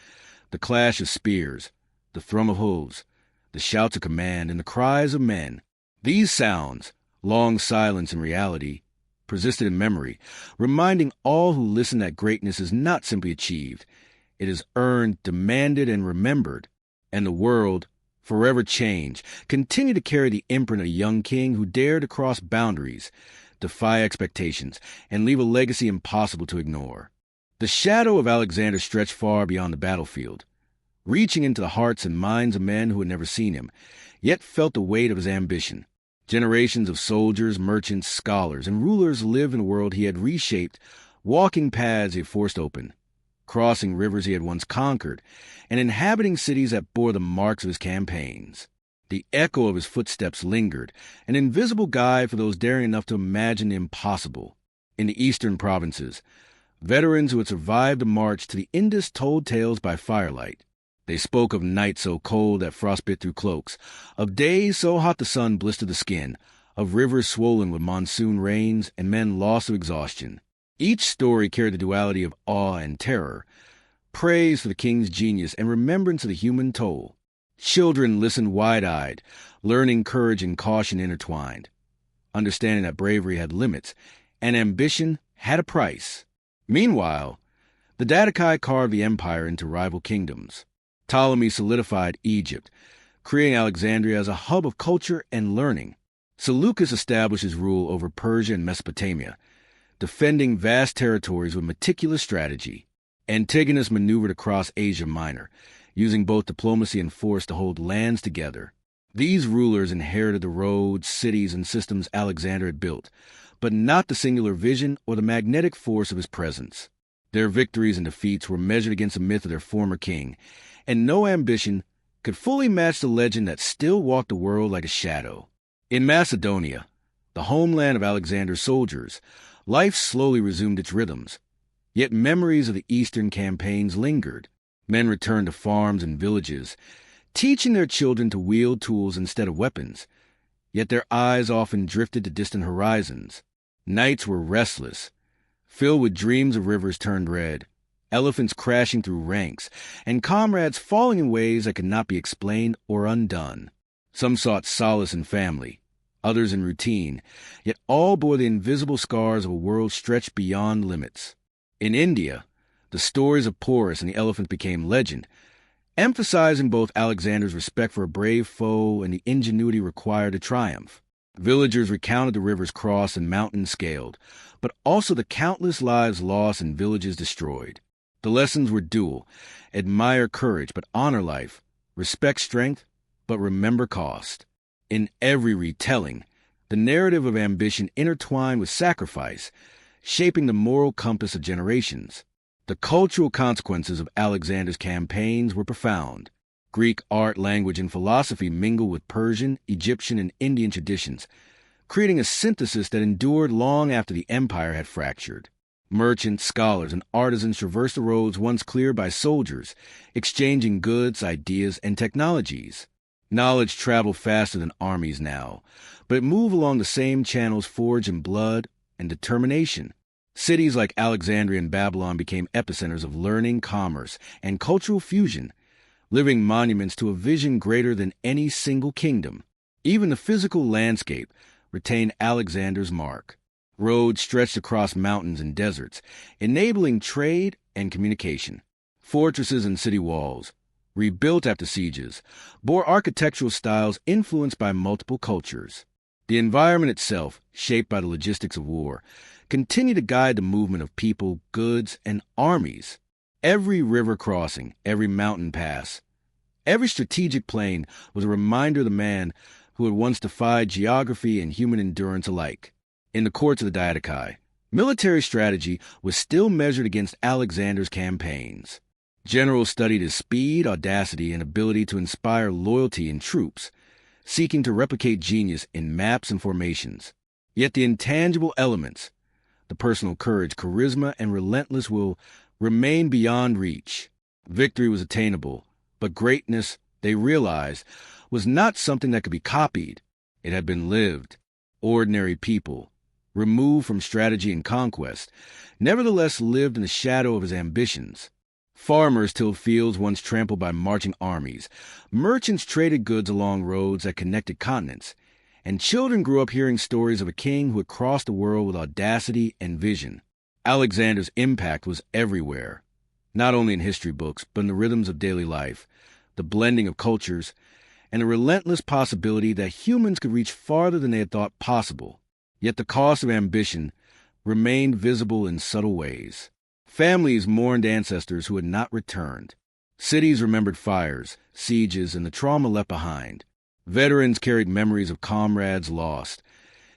the clash of spears, the thrum of hooves, the shouts of command, and the cries of men. These sounds, long silence in reality, persisted in memory, reminding all who listen that greatness is not simply achieved. It is earned, demanded, and remembered. And the world, forever changed, continued to carry the imprint of a young king who dared to cross boundaries, defy expectations, and leave a legacy impossible to ignore. The shadow of Alexander stretched far beyond the battlefield, reaching into the hearts and minds of men who had never seen him, yet felt the weight of his ambition. Generations of soldiers, merchants, scholars, and rulers lived in a world he had reshaped, walking paths he had forced open, crossing rivers he had once conquered, and inhabiting cities that bore the marks of his campaigns. The echo of his footsteps lingered, an invisible guide for those daring enough to imagine the impossible. In the eastern provinces, veterans who had survived the march to the Indus told tales by firelight. They spoke of nights so cold that frost bit through cloaks, of days so hot the sun blistered the skin, of rivers swollen with monsoon rains and men lost to exhaustion. Each story carried the duality of awe and terror, praise for the king's genius and remembrance of the human toll. Children listened wide-eyed, learning courage and caution intertwined, understanding that bravery had limits and ambition had a price. Meanwhile, the Dattacai carved the empire into rival kingdoms. Ptolemy solidified Egypt, creating Alexandria as a hub of culture and learning. Seleucus established his rule over Persia and Mesopotamia, defending vast territories with meticulous strategy. Antigonus maneuvered across Asia Minor, using both diplomacy and force to hold lands together. These rulers inherited the roads, cities, and systems Alexander had built, but not the singular vision or the magnetic force of his presence. Their victories and defeats were measured against the myth of their former king, and no ambition could fully match the legend that still walked the world like a shadow. In Macedonia, the homeland of Alexander's soldiers, life slowly resumed its rhythms. Yet memories of the eastern campaigns lingered. Men returned to farms and villages, teaching their children to wield tools instead of weapons. Yet their eyes often drifted to distant horizons. Nights were restless, filled with dreams of rivers turned red, elephants crashing through ranks, and comrades falling in ways that could not be explained or undone. Some sought solace in family, others in routine, yet all bore the invisible scars of a world stretched beyond limits. In India, the stories of Porus and the elephant became legend, emphasizing both Alexander's respect for a brave foe and the ingenuity required to triumph. Villagers recounted the rivers crossed and mountains scaled, but also the countless lives lost and villages destroyed. The lessons were dual: admire courage, but honor life; respect strength, but remember cost. In every retelling, the narrative of ambition intertwined with sacrifice, shaping the moral compass of generations. The cultural consequences of Alexander's campaigns were profound. Greek art, language, and philosophy mingled with Persian, Egyptian, and Indian traditions, creating a synthesis that endured long after the empire had fractured. Merchants, scholars, and artisans traversed the roads once cleared by soldiers, exchanging goods, ideas, and technologies. Knowledge traveled faster than armies now, but it moved along the same channels forged in blood and determination. Cities like Alexandria and Babylon became epicenters of learning, commerce, and cultural fusion, living monuments to a vision greater than any single kingdom. Even the physical landscape retained Alexander's mark. Roads stretched across mountains and deserts, enabling trade and communication. Fortresses and city walls, rebuilt after sieges, bore architectural styles influenced by multiple cultures. The environment itself, shaped by the logistics of war, continued to guide the movement of people, goods, and armies. Every river crossing, every mountain pass, every strategic plain was a reminder of the man who had once defied geography and human endurance alike. In the courts of the Diadochi, military strategy was still measured against Alexander's campaigns. Generals studied his speed, audacity, and ability to inspire loyalty in troops, seeking to replicate genius in maps and formations. Yet the intangible elements, the personal courage, charisma, and relentless will, remained beyond reach. Victory was attainable, but greatness, they realized, was not something that could be copied. It had been lived. Ordinary people, removed from strategy and conquest, nevertheless lived in the shadow of his ambitions. Farmers tilled fields once trampled by marching armies. Merchants traded goods along roads that connected continents. And children grew up hearing stories of a king who had crossed the world with audacity and vision. Alexander's impact was everywhere, not only in history books, but in the rhythms of daily life, the blending of cultures, and the relentless possibility that humans could reach farther than they had thought possible. Yet the cost of ambition remained visible in subtle ways. Families mourned ancestors who had not returned. Cities remembered fires, sieges, and the trauma left behind. Veterans carried memories of comrades lost,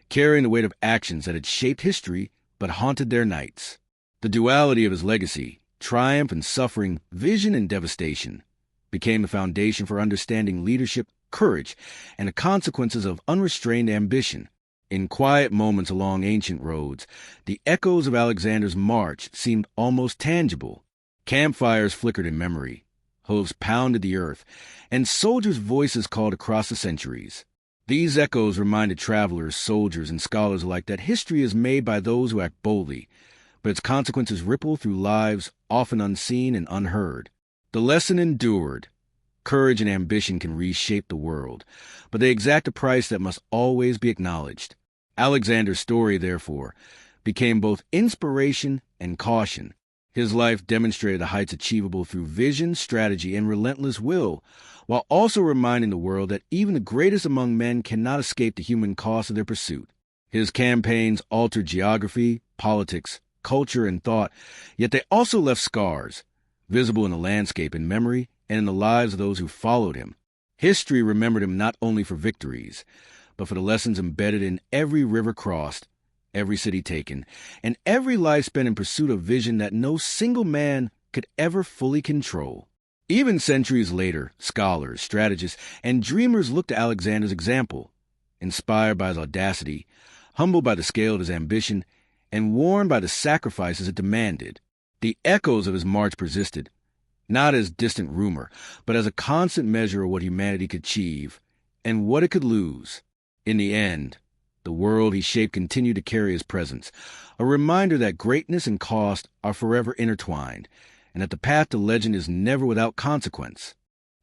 carrying the weight of actions that had shaped history but haunted their nights. The duality of his legacy, triumph and suffering, vision and devastation, became the foundation for understanding leadership, courage, and the consequences of unrestrained ambition. In quiet moments along ancient roads, the echoes of Alexander's march seemed almost tangible. Campfires flickered in memory, hooves pounded the earth, and soldiers' voices called across the centuries. These echoes reminded travelers, soldiers, and scholars alike that history is made by those who act boldly, but its consequences ripple through lives often unseen and unheard. The lesson endured. Courage and ambition can reshape the world, but they exact a price that must always be acknowledged. Alexander's story, therefore, became both inspiration and caution. His life demonstrated the heights achievable through vision, strategy, and relentless will, while also reminding the world that even the greatest among men cannot escape the human cost of their pursuit. His campaigns altered geography, politics, culture, and thought, yet they also left scars, visible in the landscape, in memory, and in the lives of those who followed him. History remembered him not only for victories, but for the lessons embedded in every river crossed, every city taken, and every life spent in pursuit of vision that no single man could ever fully control. Even centuries later, scholars, strategists, and dreamers looked to Alexander's example, inspired by his audacity, humbled by the scale of his ambition, and warned by the sacrifices it demanded. The echoes of his march persisted, not as distant rumor, but as a constant measure of what humanity could achieve and what it could lose. In the end, the world he shaped continued to carry his presence, a reminder that greatness and cost are forever intertwined, and that the path to legend is never without consequence.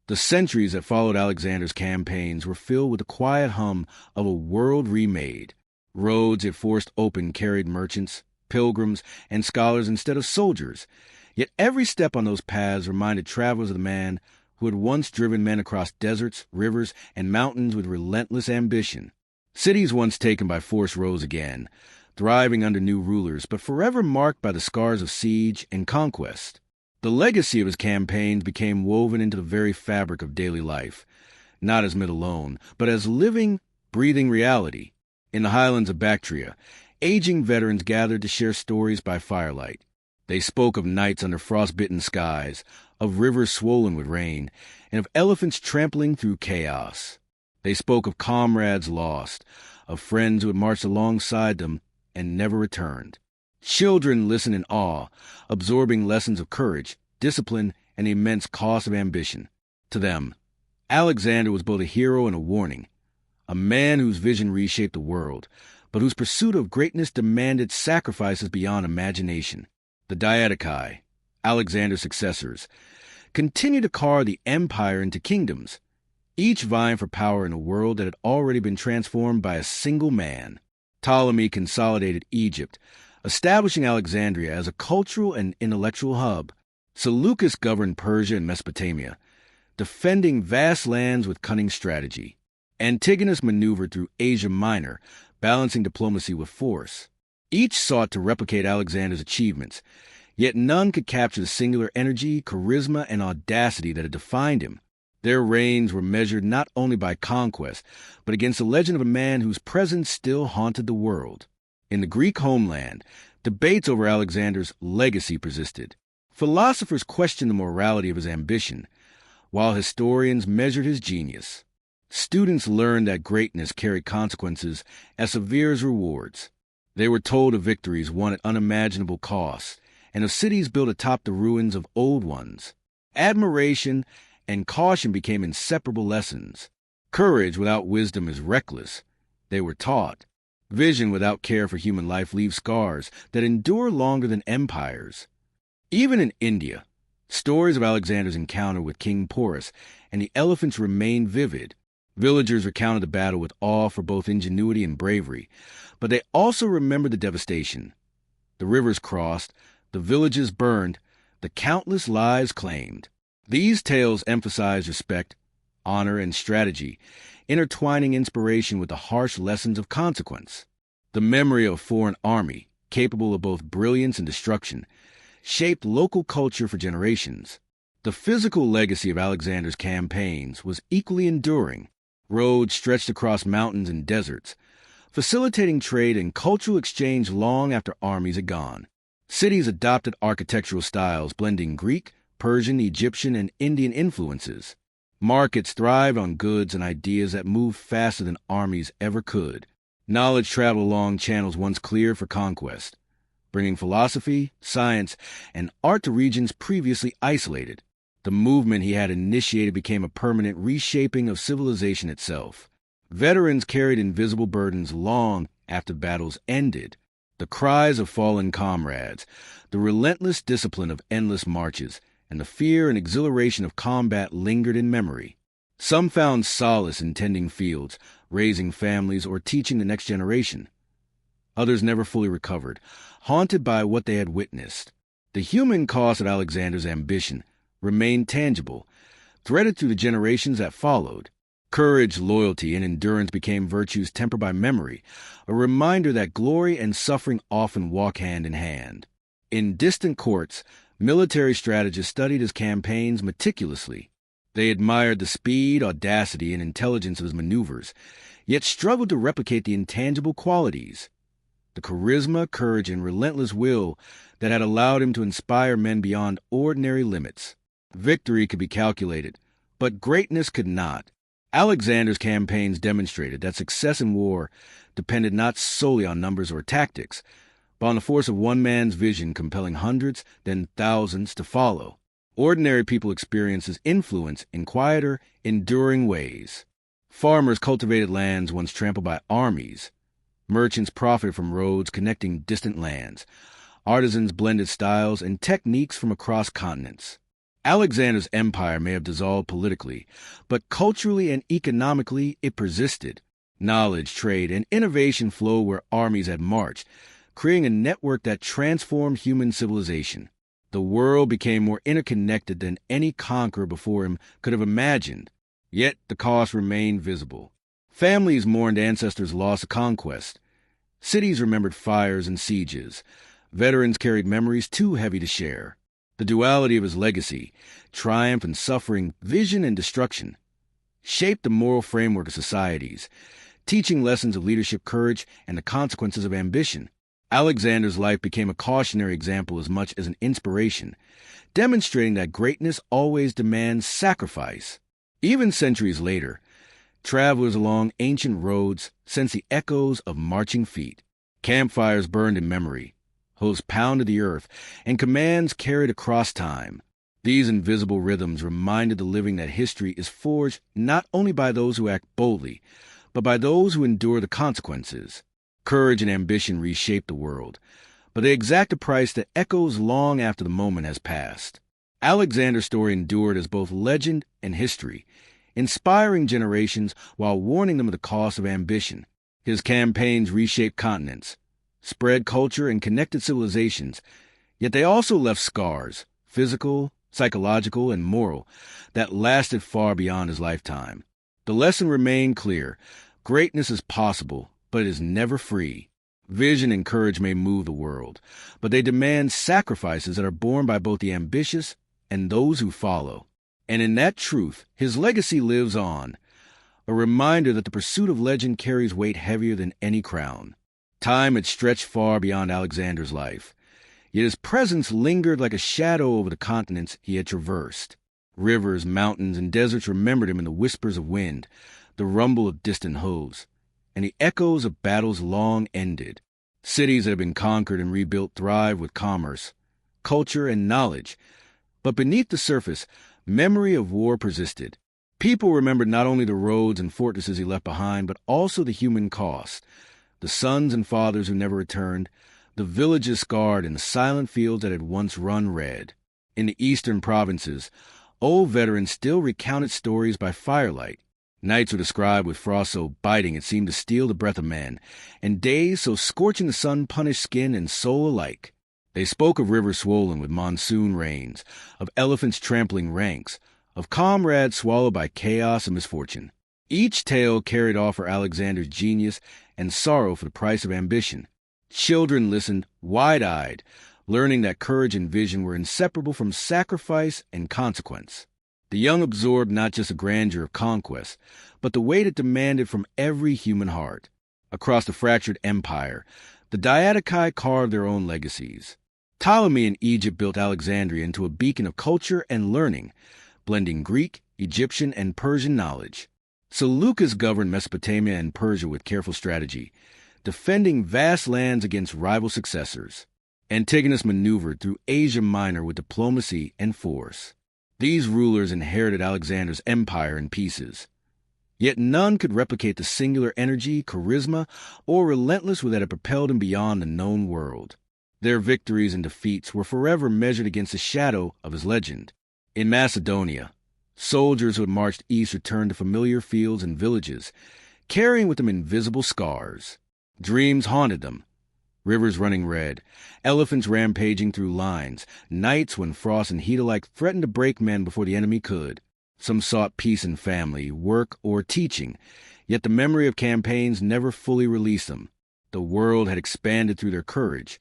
The centuries that followed Alexander's campaigns were filled with the quiet hum of a world remade. Roads it forced open carried merchants, pilgrims, and scholars instead of soldiers, yet every step on those paths reminded travelers of the man who had once driven men across deserts, rivers, and mountains with relentless ambition. Cities once taken by force rose again, thriving under new rulers, but forever marked by the scars of siege and conquest. The legacy of his campaigns became woven into the very fabric of daily life, not as myth alone, but as living, breathing reality. In the highlands of Bactria, aging veterans gathered to share stories by firelight. They spoke of nights under frostbitten skies, of rivers swollen with rain, and of elephants trampling through chaos. They spoke of comrades lost, of friends who had marched alongside them and never returned. Children listened in awe, absorbing lessons of courage, discipline, and the immense cost of ambition. To them, Alexander was both a hero and a warning, a man whose vision reshaped the world, but whose pursuit of greatness demanded sacrifices beyond imagination. The Diadochi, Alexander's successors, continued to carve the empire into kingdoms, each vying for power in a world that had already been transformed by a single man. Ptolemy consolidated Egypt, establishing Alexandria as a cultural and intellectual hub. Seleucus governed Persia and Mesopotamia, defending vast lands with cunning strategy. Antigonus maneuvered through Asia Minor, balancing diplomacy with force. Each sought to replicate Alexander's achievements, yet none could capture the singular energy, charisma, and audacity that had defined him. Their reigns were measured not only by conquest, but against the legend of a man whose presence still haunted the world. In the Greek homeland, debates over Alexander's legacy persisted. Philosophers questioned the morality of his ambition, while historians measured his genius. Students learned that greatness carried consequences as severe as rewards. They were told of victories won at unimaginable costs, and of cities built atop the ruins of old ones. Admiration and caution became inseparable lessons. Courage without wisdom is reckless, they were taught. Vision without care for human life leaves scars that endure longer than empires. Even in India, stories of Alexander's encounter with King Porus and the elephants remain vivid. Villagers recounted the battle with awe for both ingenuity and bravery, but they also remembered the devastation. The rivers crossed, the villages burned, the countless lives claimed. These tales emphasize respect, honor, and strategy, intertwining inspiration with the harsh lessons of consequence. The memory of a foreign army, capable of both brilliance and destruction, shaped local culture for generations. The physical legacy of Alexander's campaigns was equally enduring. Roads stretched across mountains and deserts, facilitating trade and cultural exchange long after armies had gone. Cities adopted architectural styles blending Greek, Persian, Egyptian, and Indian influences. Markets thrived on goods and ideas that moved faster than armies ever could. Knowledge traveled along channels once cleared for conquest, bringing philosophy, science, and art to regions previously isolated. The movement he had initiated became a permanent reshaping of civilization itself. Veterans carried invisible burdens long after battles ended. The cries of fallen comrades, the relentless discipline of endless marches, and the fear and exhilaration of combat lingered in memory. Some found solace in tending fields, raising families, or teaching the next generation. Others never fully recovered, haunted by what they had witnessed. The human cost of Alexander's ambition remained tangible, threaded through the generations that followed. Courage, loyalty, and endurance became virtues tempered by memory, a reminder that glory and suffering often walk hand in hand. In distant courts, military strategists studied his campaigns meticulously. They admired the speed, audacity, and intelligence of his maneuvers, yet struggled to replicate the intangible qualities, the charisma, courage, and relentless will that had allowed him to inspire men beyond ordinary limits. Victory could be calculated, but greatness could not. Alexander's campaigns demonstrated that success in war depended not solely on numbers or tactics, but on the force of one man's vision compelling hundreds, then thousands to follow. Ordinary people experienced his influence in quieter, enduring ways. Farmers cultivated lands once trampled by armies. Merchants profited from roads connecting distant lands. Artisans blended styles and techniques from across continents. Alexander's empire may have dissolved politically, but culturally and economically it persisted. Knowledge, trade, and innovation flowed where armies had marched, creating a network that transformed human civilization. The world became more interconnected than any conqueror before him could have imagined, yet the cost remained visible. Families mourned ancestors' loss of conquest. Cities remembered fires and sieges. Veterans carried memories too heavy to share. The duality of his legacy, triumph and suffering, vision and destruction, shaped the moral framework of societies, teaching lessons of leadership, courage, and the consequences of ambition. Alexander's life became a cautionary example as much as an inspiration, demonstrating that greatness always demands sacrifice. Even centuries later, travelers along ancient roads sense the echoes of marching feet. Campfires burned in memory, hoofs pounded the earth, and commands carried across time. These invisible rhythms reminded the living that history is forged not only by those who act boldly, but by those who endure the consequences. Courage and ambition reshape the world, but they exact a price that echoes long after the moment has passed. Alexander's story endured as both legend and history, inspiring generations while warning them of the cost of ambition. His campaigns reshaped continents, spread culture, and connected civilizations, yet they also left scars, physical, psychological, and moral, that lasted far beyond his lifetime. The lesson remained clear: greatness is possible, but it is never free. Vision and courage may move the world, but they demand sacrifices that are borne by both the ambitious and those who follow. And in that truth, his legacy lives on, a reminder that the pursuit of legend carries weight heavier than any crown. Time had stretched far beyond Alexander's life, yet his presence lingered like a shadow over the continents he had traversed. Rivers, mountains, and deserts remembered him in the whispers of wind, the rumble of distant hooves, and the echoes of battles long ended. Cities that had been conquered and rebuilt thrived with commerce, culture, and knowledge, but beneath the surface, memory of war persisted. People remembered not only the roads and fortresses he left behind, but also the human cost, the sons and fathers who never returned, the villages scarred, and the silent fields that had once run red. In the eastern provinces, old veterans still recounted stories by firelight. Nights were described with frost so biting it seemed to steal the breath of men, and days so scorching the sun punished skin and soul alike. They spoke of rivers swollen with monsoon rains, of elephants trampling ranks, of comrades swallowed by chaos and misfortune. Each tale carried off for Alexander's genius and sorrow for the price of ambition. Children listened wide-eyed, learning that courage and vision were inseparable from sacrifice and consequence. The young absorbed not just the grandeur of conquest, but the weight it demanded from every human heart. Across the fractured empire, the Diadochi carved their own legacies. Ptolemy in Egypt built Alexandria into a beacon of culture and learning, blending Greek, Egyptian, and Persian knowledge. Seleucus governed Mesopotamia and Persia with careful strategy, defending vast lands against rival successors. Antigonus maneuvered through Asia Minor with diplomacy and force. These rulers inherited Alexander's empire in pieces. Yet none could replicate the singular energy, charisma, or relentlessness that had propelled him beyond the known world. Their victories and defeats were forever measured against the shadow of his legend. In Macedonia, soldiers who had marched east returned to familiar fields and villages, carrying with them invisible scars. Dreams haunted them, rivers running red, elephants rampaging through lines, nights when frost and heat alike threatened to break men before the enemy could. Some sought peace in family, work, or teaching, yet the memory of campaigns never fully released them. The world had expanded through their courage,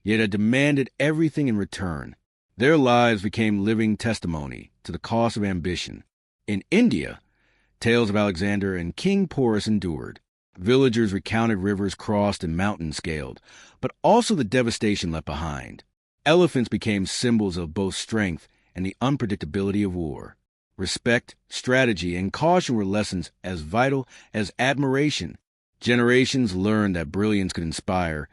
yet had demanded everything in return. Their lives became living testimony to the cost of ambition. In India, tales of Alexander and King Porus endured. Villagers recounted rivers crossed and mountains scaled, but also the devastation left behind. Elephants became symbols of both strength and the unpredictability of war. Respect, strategy, and caution were lessons as vital as admiration. Generations learned that brilliance could inspire,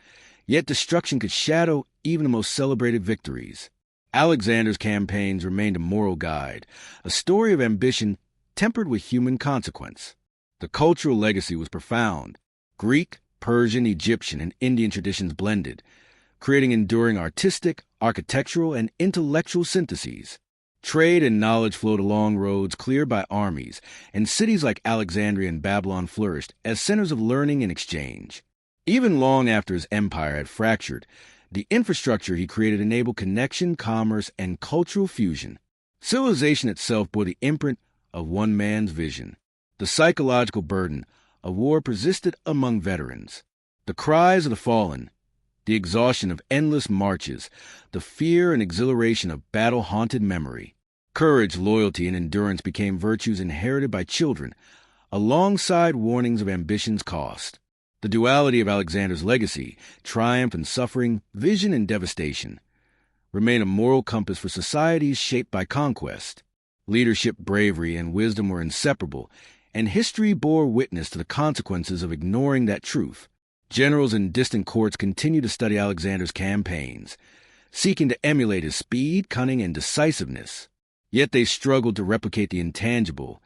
yet destruction could shadow even the most celebrated victories. Alexander's campaigns remained a moral guide, a story of ambition tempered with human consequence. The cultural legacy was profound. Greek, Persian, Egyptian, and Indian traditions blended, creating enduring artistic, architectural, and intellectual syntheses. Trade and knowledge flowed along roads cleared by armies, and cities like Alexandria and Babylon flourished as centers of learning and exchange. Even long after his empire had fractured, The infrastructure he created enabled connection, commerce, and cultural fusion. Civilization itself bore the imprint of one man's vision. The psychological burden of war persisted among veterans. The cries of the fallen, the exhaustion of endless marches, the fear and exhilaration of battle-haunted memory. Courage, loyalty, and endurance became virtues inherited by children, alongside warnings of ambition's cost. The duality of Alexander's legacy, triumph and suffering, vision and devastation, remain a moral compass for societies shaped by conquest. Leadership, bravery, and wisdom were inseparable, and history bore witness to the consequences of ignoring that truth. Generals in distant courts continue to study Alexander's campaigns, seeking to emulate his speed, cunning, and decisiveness. Yet they struggled to replicate the intangible,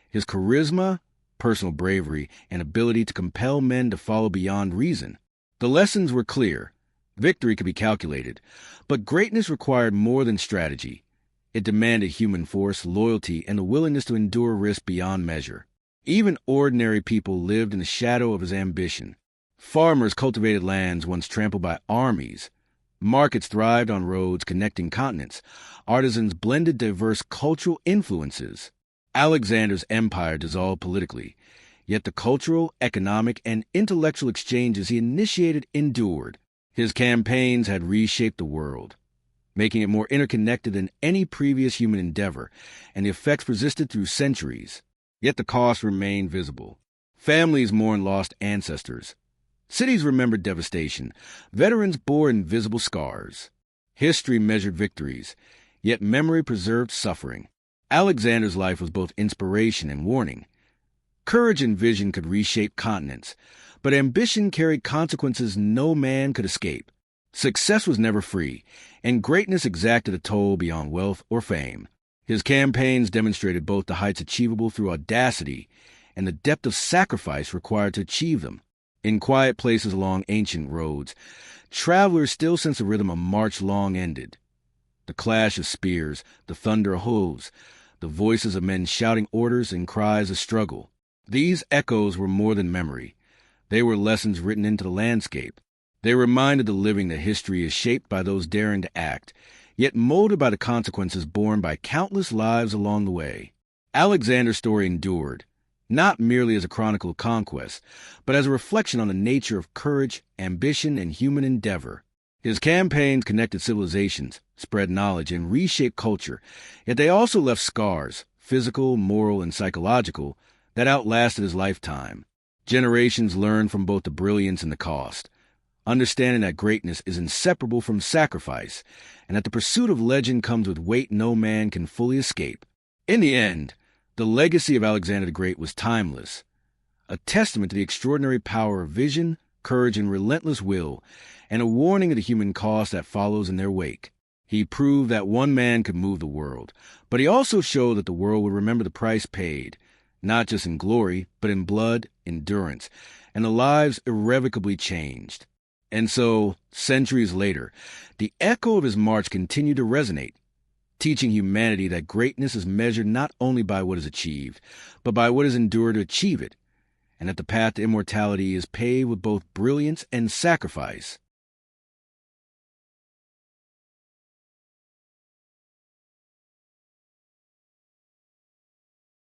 his charisma, personal bravery, and ability to compel men to follow beyond reason. The lessons were clear. Victory could be calculated, but greatness required more than strategy. It demanded human force, loyalty, and the willingness to endure risk beyond measure. Even ordinary people lived in the shadow of his ambition. Farmers cultivated lands once trampled by armies. Markets thrived on roads connecting continents. Artisans blended diverse cultural influences. Alexander's empire dissolved politically, yet the cultural, economic, and intellectual exchanges he initiated endured. His campaigns had reshaped the world, making it more interconnected than any previous human endeavor, and the effects persisted through centuries. Yet the cost remained visible. Families mourned lost ancestors. Cities remembered devastation. Veterans bore invisible scars. History measured victories, yet memory preserved suffering. Alexander's life was both inspiration and warning. Courage and vision could reshape continents, but ambition carried consequences no man could escape. Success was never free, and greatness exacted a toll beyond wealth or fame. His campaigns demonstrated both the heights achievable through audacity and the depth of sacrifice required to achieve them. In quiet places along ancient roads, travelers still sensed the rhythm of march long ended. The clash of spears, the thunder of hooves, the voices of men shouting orders and cries of struggle. These echoes were more than memory. They were lessons written into the landscape. They reminded the living that history is shaped by those daring to act, yet molded by the consequences borne by countless lives along the way. Alexander's story endured, not merely as a chronicle of conquest, but as a reflection on the nature of courage, ambition, and human endeavor. His campaigns connected civilizations, spread knowledge, and reshaped culture, yet they also left scars, physical, moral, and psychological, that outlasted his lifetime. Generations learned from both the brilliance and the cost, understanding that greatness is inseparable from sacrifice, and that the pursuit of legend comes with weight no man can fully escape. In the end, the legacy of Alexander the Great was timeless, a testament to the extraordinary power of vision, courage, and relentless will, and a warning of the human cost that follows in their wake. He proved that one man could move the world, but he also showed that the world would remember the price paid, not just in glory, but in blood, endurance, and the lives irrevocably changed. And so, centuries later, the echo of his march continued to resonate, teaching humanity that greatness is measured not only by what is achieved, but by what is endured to achieve it, and that the path to immortality is paved with both brilliance and sacrifice.